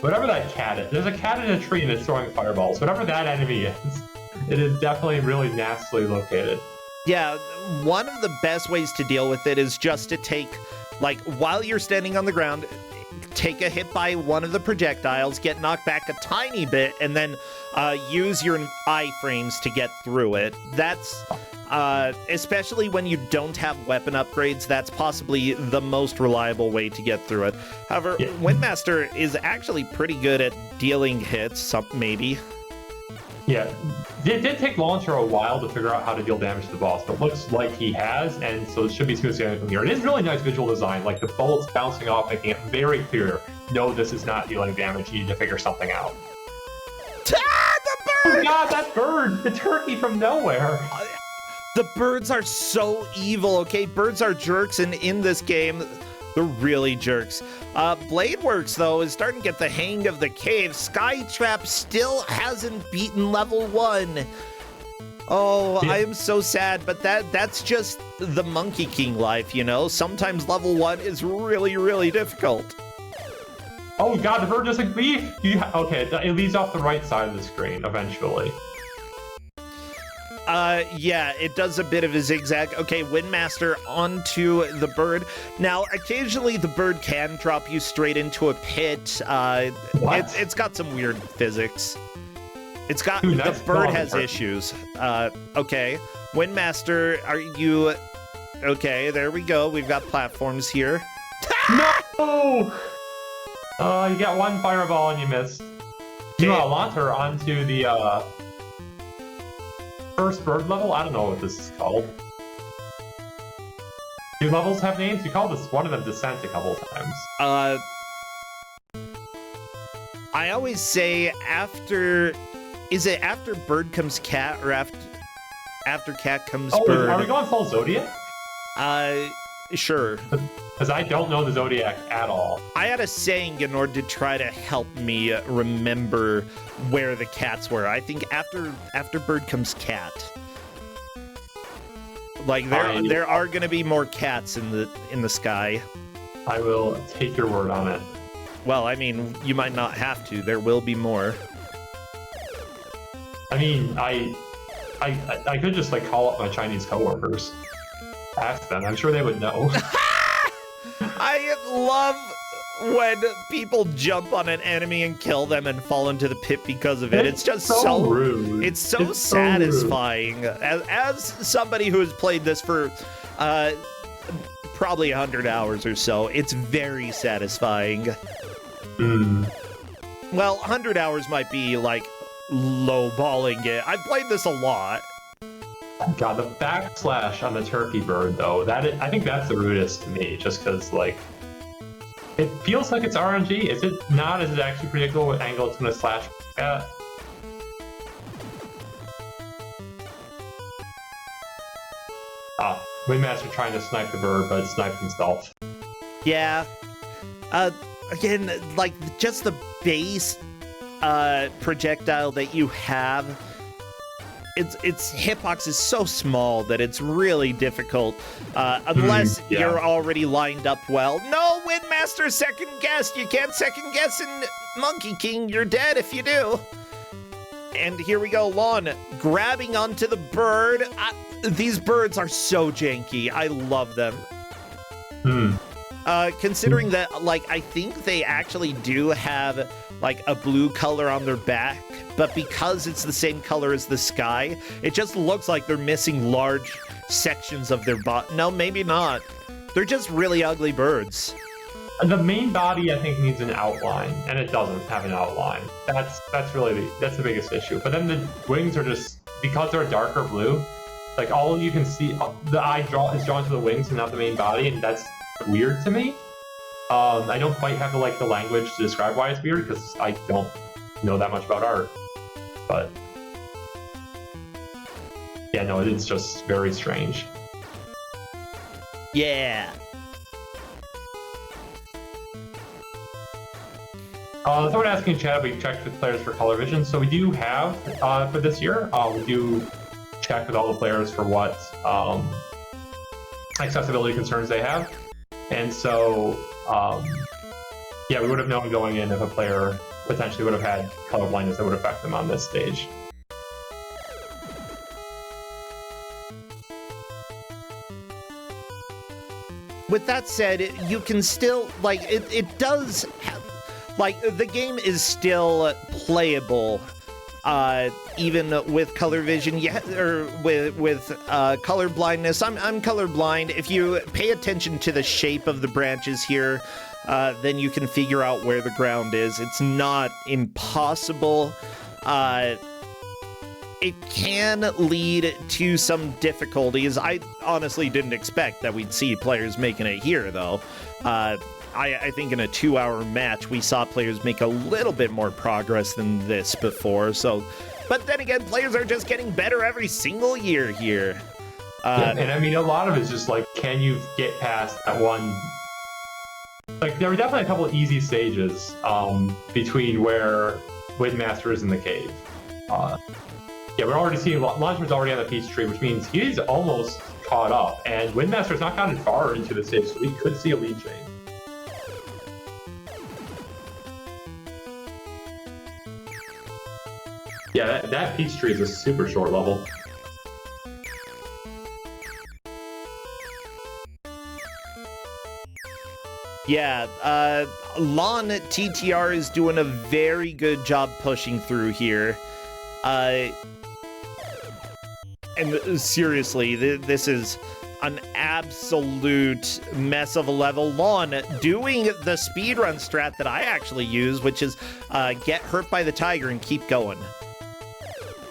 Whatever that cat is. There's a cat in a tree and it's throwing fireballs. Whatever that enemy is, it is definitely really nastily located. Yeah, one of the best ways to deal with it is just to take, like, while you're standing on the ground, take a hit by one of the projectiles, get knocked back a tiny bit, and then use your iframes to get through it. That's, especially when you don't have weapon upgrades, that's possibly the most reliable way to get through it. However, yeah. Windmaster is actually pretty good at dealing hits, maybe. Yeah, it did take Launcher a while to figure out how to deal damage to the boss, but looks like he has, and so it should be smooth sailing from here. It is really nice visual design, like the bullets bouncing off, making it very clear, no, this is not dealing damage, you need to figure something out. Ah, the bird! Oh god, that bird! The turkey from nowhere! The birds are so evil, okay? Birds are jerks, and in this game, they're really jerks. Bladeworks, though, is starting to get the hang of the cave. Skytrap still hasn't beaten level 1. Oh, I am so sad, but that's just the Monkey King life, you know? Sometimes level 1 is really, really difficult. Oh god, the bird doesn't leave! Okay, it leads off the right side of the screen, eventually. Yeah, it does a bit of a zigzag. Okay, Windmaster onto the bird. Now, occasionally the bird can drop you straight into a pit. It's got some weird physics. It's got, the bird has issues. Okay, Windmaster, are you... Okay, there we go. We've got platforms here. No! You got one fireball and you missed. You launch her onto the, first bird level? I don't know what this is called. Do levels have names? You called this one of them Descent a couple of times. I always say after... Is it after bird comes cat, or after cat comes bird? Are we going full Zodiac? Sure. Because I don't know the Zodiac at all. I had a saying in order to try to help me remember where the cats were. I think after bird comes cat. Like there are going to be more cats in the sky. I will take your word on it. Well, I mean, you might not have to. There will be more. I mean, I could just like call up my Chinese coworkers. Ask them. I'm sure they would know. I love when people jump on an enemy and kill them and fall into the pit because of it. It's just so rude. It's so satisfying. As somebody who has played this for probably 100 hours or so, it's very satisfying. Well, 100 hours might be like lowballing it. I've played this a lot. God, the backslash on the turkey bird, though, I think that's the rudest to me, just because, like, it feels like it's RNG. Is it not? Is it actually predictable what angle it's going to slash at? Windmaster trying to snipe the bird, but sniped himself. Yeah. Again, like, just the base projectile that you have, its hitbox is so small that it's really difficult unless you're already lined up well. No, Windmaster second guessed. You can't second guess in Monkey King. You're dead if you do. And here we go, Lon grabbing onto the bird. These birds are so janky. I love them. Considering that, like, I think they actually do have like a blue color on their back, but because it's the same color as the sky, it just looks like they're missing large sections of their body. No, maybe not. They're just really ugly birds. The main body, I think, needs an outline, and it doesn't have an outline. That's really the biggest issue. But then the wings are just, because they're darker blue, like all you can see, the eye is drawn to the wings and not the main body, and that's weird to me. I don't quite have the language to describe why it's weird, because I don't know that much about art. But yeah, no, it's just very strange. Yeah. Someone asking in chat if we checked with players for color vision. So we do have for this year. We do check with all the players for what accessibility concerns they have, and so yeah, we would have known going in if a player potentially would have had color blindness that would affect them on this stage. With that said, you can still, like, it does have, like, the game is still playable, even with color vision, or with color blindness. I'm colorblind. If you pay attention to the shape of the branches here, then you can figure out where the ground is. It's not impossible. It can lead to some difficulties. I honestly didn't expect that we'd see players making it here, though. I think in a 2-hour match, we saw players make a little bit more progress than this before. So, but then again, players are just getting better every single year here. Yeah, and I mean, a lot of it's just like, can you get past that one? Like, there were definitely a couple of easy stages between where Windmaster is in the cave. Yeah, we're already seeing Launchman's already on the peach tree, which means he's almost caught up, and Windmaster's not gotten far into the stage, so we could see a lead chain. Yeah, that peach tree is a super short level. Yeah, Lon TTR is doing a very good job pushing through here. And seriously, this is an absolute mess of a level. Lon doing the speedrun strat that I actually use, which is get hurt by the tiger and keep going.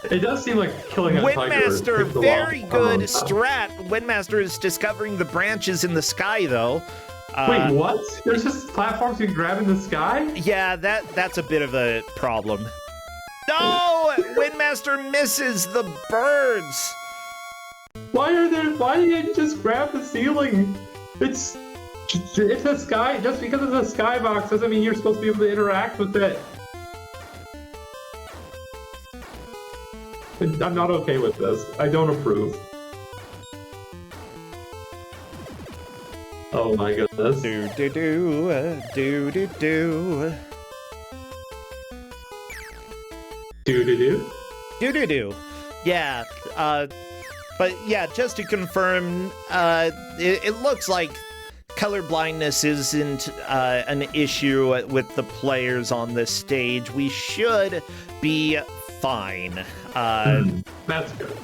It does seem like killing a Windmaster, tiger. very good strat. Windmaster is discovering the branches in the sky, though. Wait, what? There's just platforms you can grab in the sky? Yeah, that's a bit of a problem. No! Windmaster misses the birds! Why do you just grab the ceiling? It's a sky, just because it's a skybox doesn't mean you're supposed to be able to interact with it. I'm not okay with this. I don't approve. Oh my goodness. Do-do-do. Do-do-do. Yeah, but yeah, just to confirm, it looks like color blindness isn't an issue with the players on this stage. We should be fine. That's good.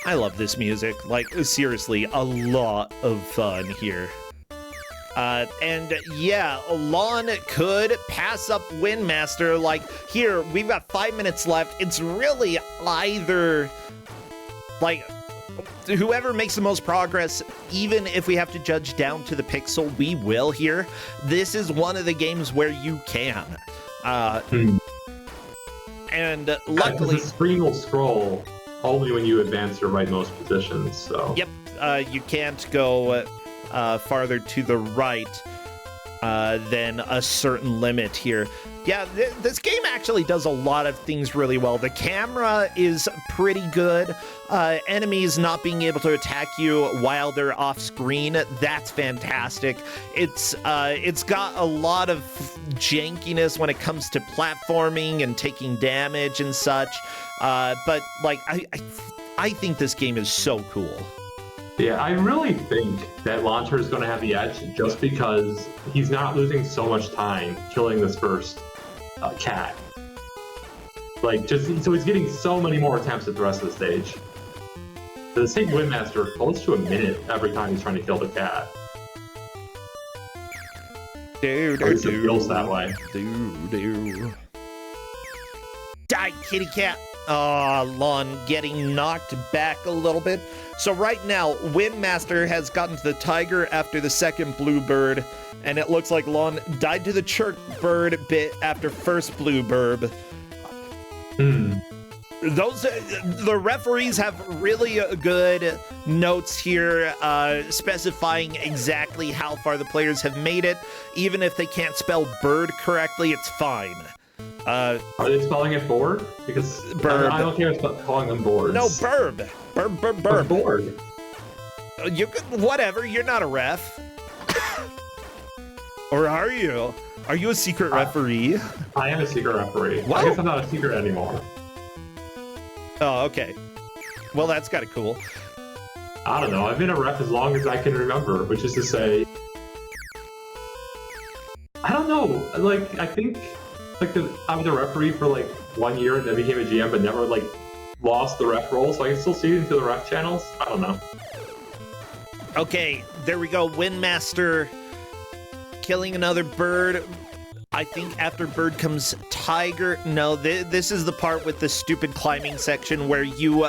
I love this music. Like, seriously, a lot of fun here. And yeah, Lon could pass up Windmaster. Like, here, we've got 5 minutes left. It's really either, like, whoever makes the most progress, even if we have to judge down to the pixel, we will here. This is one of the games where you can. And luckily... the screen will scroll only when you advance your rightmost positions, so... Yep, you can't go farther to the right than a certain limit here. Yeah, this game actually does a lot of things really well. The camera is pretty good. Enemies not being able to attack you while they're off screen, that's fantastic. It's got a lot of jankiness when it comes to platforming and taking damage and such. But like, I think this game is so cool. Yeah, I really think that Launcher is going to have the edge just because he's not losing so much time killing this first cat. Like, so he's getting so many more attempts at the rest of the stage. It's taking Windmaster close to a minute every time he's trying to kill the cat. At least it feels that way. Die, kitty cat. Oh, Lon getting knocked back a little bit. So right now, Windmaster has gotten to the tiger after the second bluebird, and it looks like Lon died to the chirp bird bit after first bluebird. The referees have really good notes here, specifying exactly how far the players have made it. Even if they can't spell bird correctly, it's fine. Are they spelling it board? Because Burb. I don't care about calling them boards. No, burb. Burb. Board. You could, whatever. You're not a ref. Or are you? Are you a secret referee? I am a secret referee. Whoa. I guess I'm not a secret anymore. Oh, okay. Well, that's kind of cool. I don't know. I've been a ref as long as I can remember, which is to say, I don't know. Like, I think I was a referee for like 1 year and then became a GM, but never like lost the ref role, so I can still see it into the ref channels. I don't know. Okay, there we go. Windmaster killing another bird. I think after bird comes tiger. No, this is the part with the stupid climbing section where you,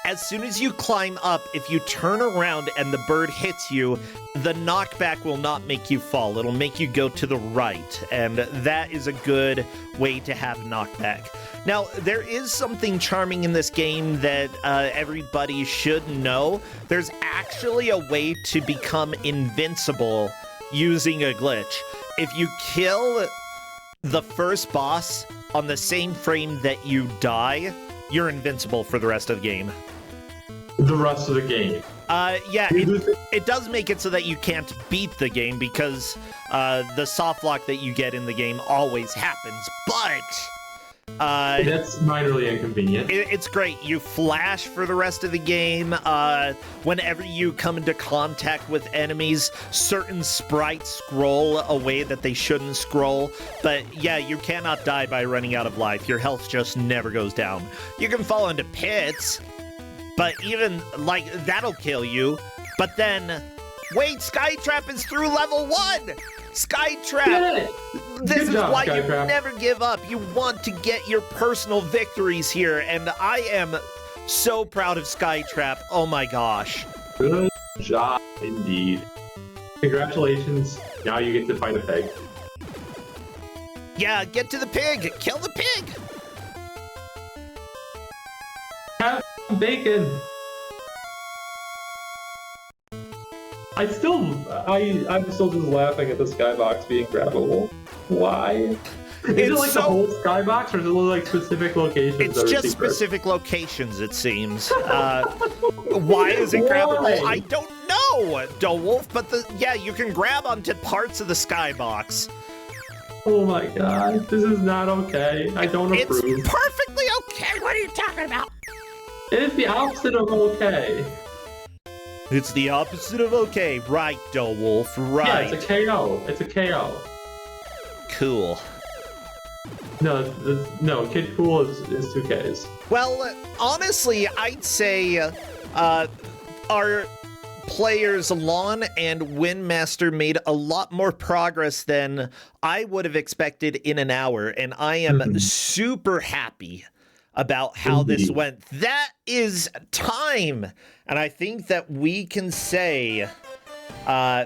as soon as you climb up, if you turn around and the bird hits you, the knockback will not make you fall. It'll make you go to the right, and that is a good way to have knockback. Now, there is something charming in this game that everybody should know. There's actually a way to become invincible using a glitch. If you kill the first boss on the same frame that you die, you're invincible for the rest of the game. The rest of the game. Yeah, it does make it so that you can't beat the game because the soft lock that you get in the game always happens, but that's minorly inconvenient. It's great. You flash for the rest of the game. Whenever you come into contact with enemies, certain sprites scroll a way that they shouldn't scroll. But yeah, you cannot die by running out of life. Your health just never goes down. You can fall into pits, but even, like, that'll kill you. But then, wait, Skytrap is through level 1! Skytrap! This is why you never give up. You want to get your personal victories here, and I am so proud of Skytrap. Oh my gosh. Good job, indeed. Congratulations. Now you get to fight a pig. Yeah, get to the pig! Kill the pig! Have bacon! I'm still just laughing at the skybox being grabbable. Why? Is it like the whole skybox, or is it like specific locations? It's just specific locations, it seems. Why is it grabbable? I don't know, Wolf, but yeah, you can grab onto parts of the skybox. Oh my god, this is not okay. I don't approve. It's perfectly okay. What are you talking about? It's the opposite of okay. It's the opposite of okay. Right, Wolf, right. Yeah, it's a KO. It's a KO. Cool. No, Kid Cool is 2Ks. Well, honestly, I'd say our players Lon and Windmaster made a lot more progress than I would have expected in an hour, and I am super happy about how this went. That is time, and I think that we can say, yeah,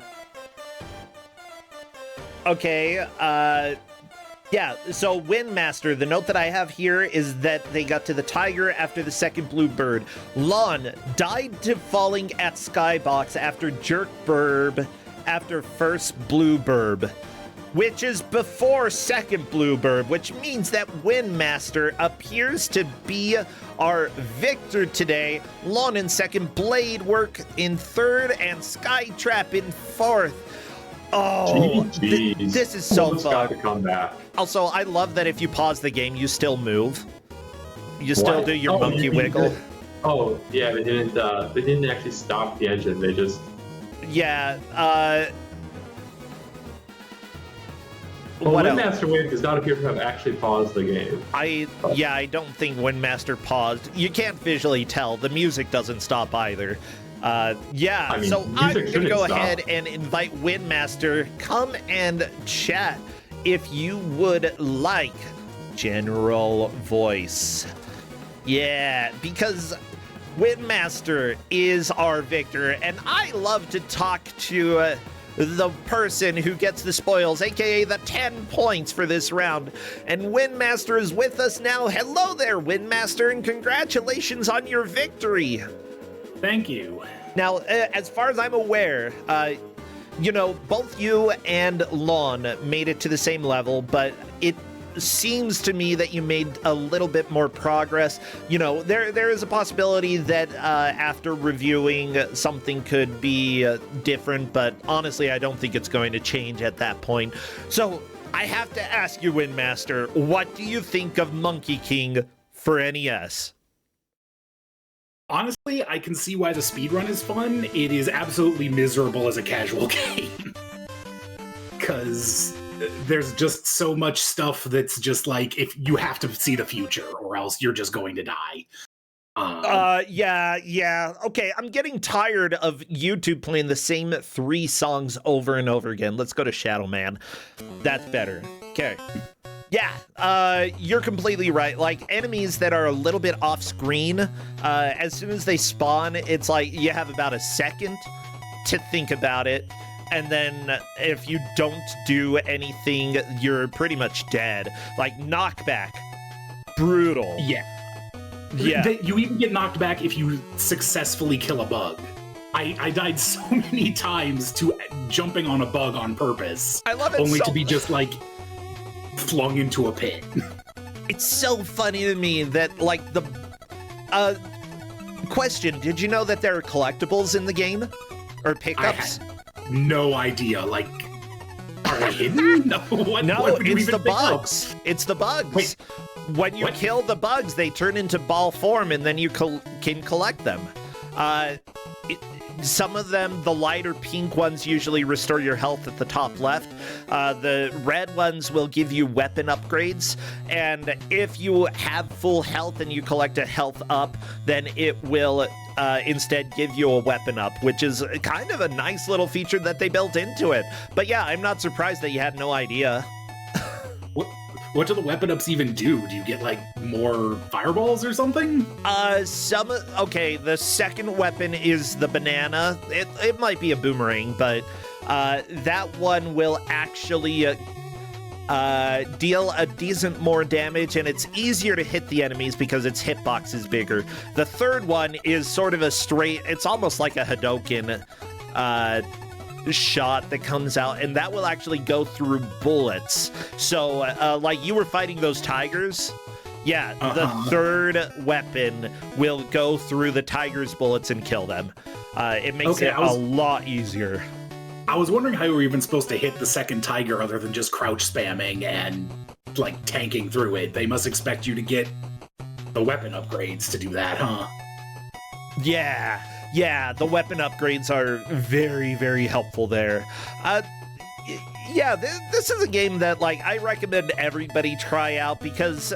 so Windmaster, the note that I have here is that they got to the tiger after the second bluebird. Lon died to falling at Skybox after Jerk Burb after first bluebird, which is before second bluebird, which means that Windmaster appears to be our victor today. Lon in second, Blade Work in third, and Skytrap in fourth. Oh, this is so fun. To come back. Also, I love that if you pause the game, you still move. You still do your monkey wiggle. Oh, yeah, they didn't actually stop the engine. They just Yeah. Well, What else? Windmaster Wave does not appear to have actually paused the game. I don't think Windmaster paused. You can't visually tell. The music doesn't stop either. Yeah, I mean, so I'm music gonna go shouldn't stop. ahead and invite Windmaster. Come and chat if you would like. General voice. Yeah, because Windmaster is our victor, and I love to talk to the person who gets the spoils, aka the 10 points for this round. And Windmaster is with us now. Hello there, Windmaster, and congratulations on your victory. Thank you. Now, as far as I'm aware, you know, both you and Lon made it to the same level, but it seems to me that you made a little bit more progress. You know, there is a possibility that after reviewing something could be different, but honestly, I don't think it's going to change at that point. So I have to ask you, Windmaster, what do you think of Monkey King for NES? Honestly, I can see why the speedrun is fun. It is absolutely miserable as a casual game. Because there's just so much stuff that's just like, if you have to see the future or else you're just going to die. Yeah. Okay, I'm getting tired of YouTube playing the same 3 songs over and over again. Let's go to Shadow Man. That's better. Okay. Yeah, you're completely right. Like, enemies that are a little bit off screen, as soon as they spawn, it's like you have about a second to think about it. And then if you don't do anything, you're pretty much dead. Like, knockback. Brutal. Yeah. Yeah. You even get knocked back if you successfully kill a bug. I died so many times to jumping on a bug on purpose. I love it only so to be just, like, flung into a pit. It's so funny to me that, like, the... question, did you know that there are collectibles in the game? Or pickups? I had no idea. Like, are they hidden? No, what would you it's even the pick up? bugs. It's the bugs. Wait, when you what? kill the bugs, they turn into ball form, and then you can collect them. Some of them, the lighter pink ones, usually restore your health at the top left. The red ones will give you weapon upgrades, and if you have full health and you collect a health up, then it will instead give you a weapon up, which is kind of a nice little feature that they built into it. But yeah, I'm not surprised that you had no idea. What do the weapon ups even do? Do you get, like, more fireballs or something? Okay, the second weapon is the banana. It might be a boomerang, but that one will actually deal a decent more damage, and it's easier to hit the enemies because its hitbox is bigger. The third one is sort of a straight, it's almost like a Hadoken shot that comes out, and that will actually go through bullets. So, like you were fighting those tigers, yeah, the third weapon will go through the tiger's bullets and kill them. It makes it a lot easier. I was wondering how you were even supposed to hit the second tiger other than just crouch spamming and, like, tanking through it. They must expect you to get the weapon upgrades to do that, huh? Yeah, the weapon upgrades are very, very helpful there. Yeah, this is a game that, like, I recommend everybody try out because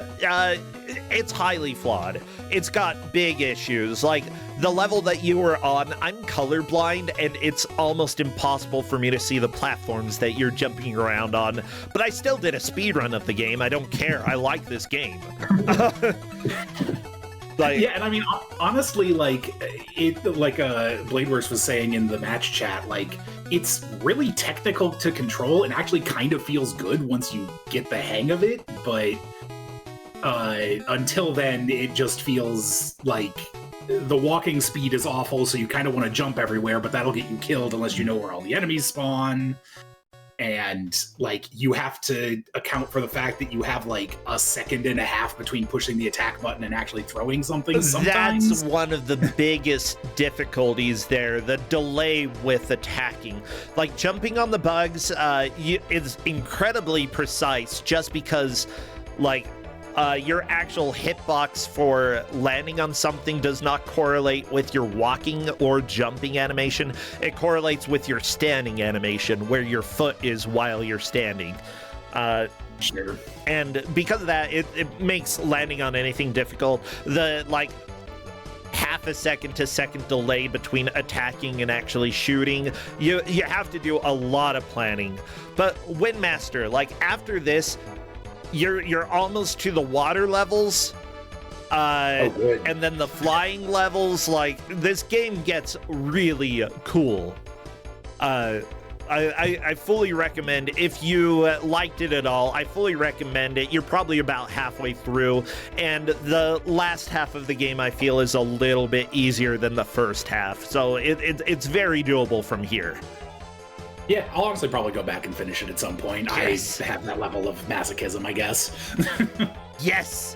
it's highly flawed. It's got big issues. Like, the level that you were on, I'm colorblind, and it's almost impossible for me to see the platforms that you're jumping around on. But I still did a speedrun of the game. I don't care. I like this game. Like, yeah, and I mean, honestly, like, Bladeworks was saying in the match chat, like, it's really technical to control and actually kind of feels good once you get the hang of it, but until then, it just feels like the walking speed is awful, so you kind of want to jump everywhere, but that'll get you killed unless you know where all the enemies spawn. And, like, you have to account for the fact that you have, like, a second and a half between pushing the attack button and actually throwing something sometimes. That's one of the biggest difficulties there, the delay with attacking. Like, jumping on the bugs is incredibly precise just because, like, your actual hitbox for landing on something does not correlate with your walking or jumping animation. It correlates with your standing animation, where your foot is while you're standing. Sure. And because of that, it makes landing on anything difficult. The, like, half a second to second delay between attacking and actually shooting, you have to do a lot of planning. But Windmaster, like, after this, you're almost to the water levels, and then the flying levels. Like, this game gets really cool. I fully recommend, if you liked it at all, I fully recommend it. You're probably about halfway through, and the last half of the game, I feel, is a little bit easier than the first half, so it's very doable from here. Yeah, I'll honestly probably go back and finish it at some point. Yes. I have that level of masochism, I guess. Yes!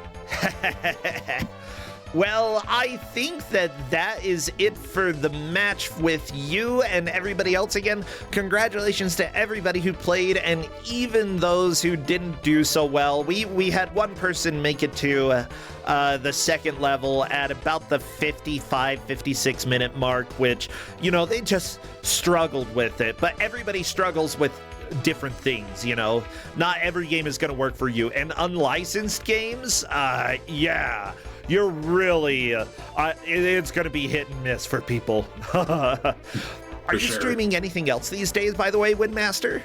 Well, I think that is it for the match with you and everybody else. Again, congratulations to everybody who played, and even those who didn't do so well. We had one person make it to the second level at about the 55-56 minute mark, which, you know, they just struggled with it. But everybody struggles with different things, you know. Not every game is going to work for you. And unlicensed games, yeah, you're really, it's going to be hit and miss for people. Are you streaming anything else these days, by the way, Windmaster?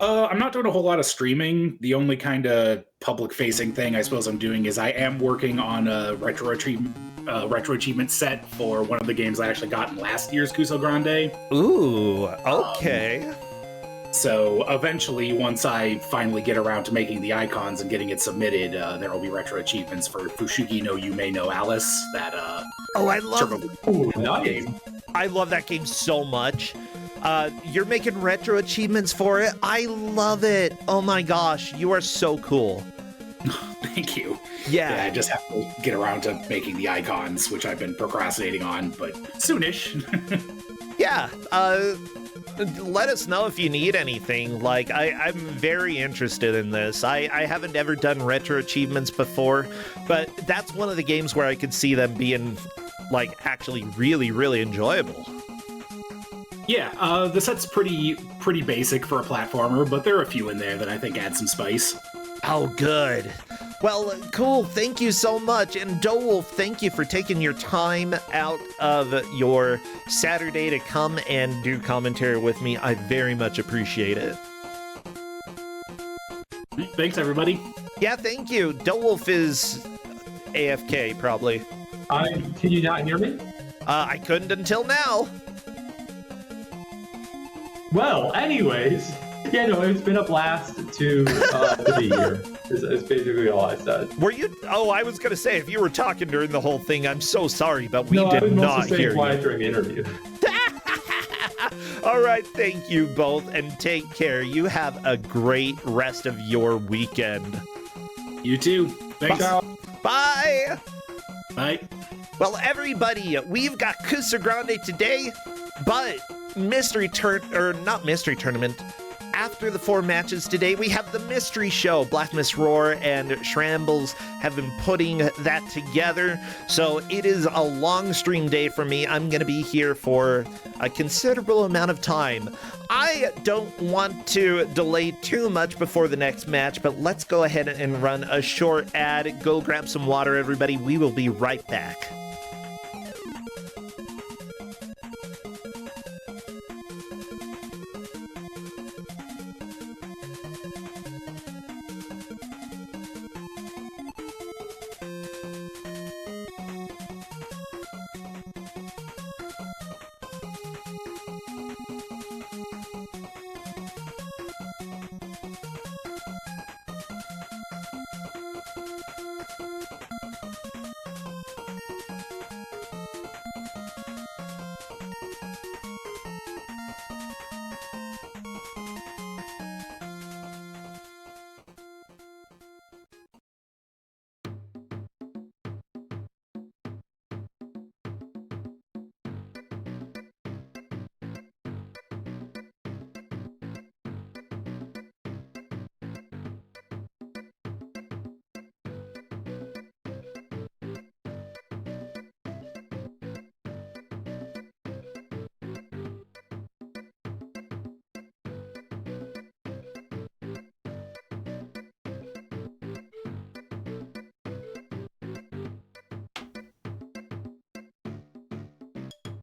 I'm not doing a whole lot of streaming. The only kind of public-facing thing I suppose I'm doing is I am working on a retro achievement set for one of the games I actually got in last year's Kusogrand8. Ooh, okay. So eventually, once I finally get around to making the icons and getting it submitted, there will be retro achievements for Fushigi no Yume no Alice. That oh, I love. Ooh, nice. I love that game so much. You're making retro achievements for it. I love it. Oh my gosh, you are so cool. Thank you. Yeah, I just have to get around to making the icons, which I've been procrastinating on, but soonish. Yeah. Let us know if you need anything. Like, I'm very interested in this. I haven't ever done retro achievements before, but that's one of the games where I could see them being, like, actually really, really enjoyable. Yeah, the set's pretty basic for a platformer, but there are a few in there that I think add some spice. Oh, good. Well, cool. Thank you so much. And Dowolf, thank you for taking your time out of your Saturday to come and do commentary with me. I very much appreciate it. Thanks, everybody. Yeah, thank you. Dowolf is AFK, probably. Can you not hear me? I couldn't until now. Well, anyways, yeah, no, it's been a blast to be here. Is basically all I said. Were you? Oh, I was gonna say, if you were talking during the whole thing, I'm so sorry, but we did not not hear you. Quiet during the interview. All right, thank you both, and take care. You have a great rest of your weekend. You too. Thanks. Bye. Bye. Well, everybody, we've got Kusogrand8 today, but not mystery tournament. After the 4 matches today, we have the mystery show. Black Miss Roar and Shrambles have been putting that together. So it is a long stream day for me. I'm going to be here for a considerable amount of time. I don't want to delay too much before the next match, but let's go ahead and run a short ad. Go grab some water, everybody. We will be right back.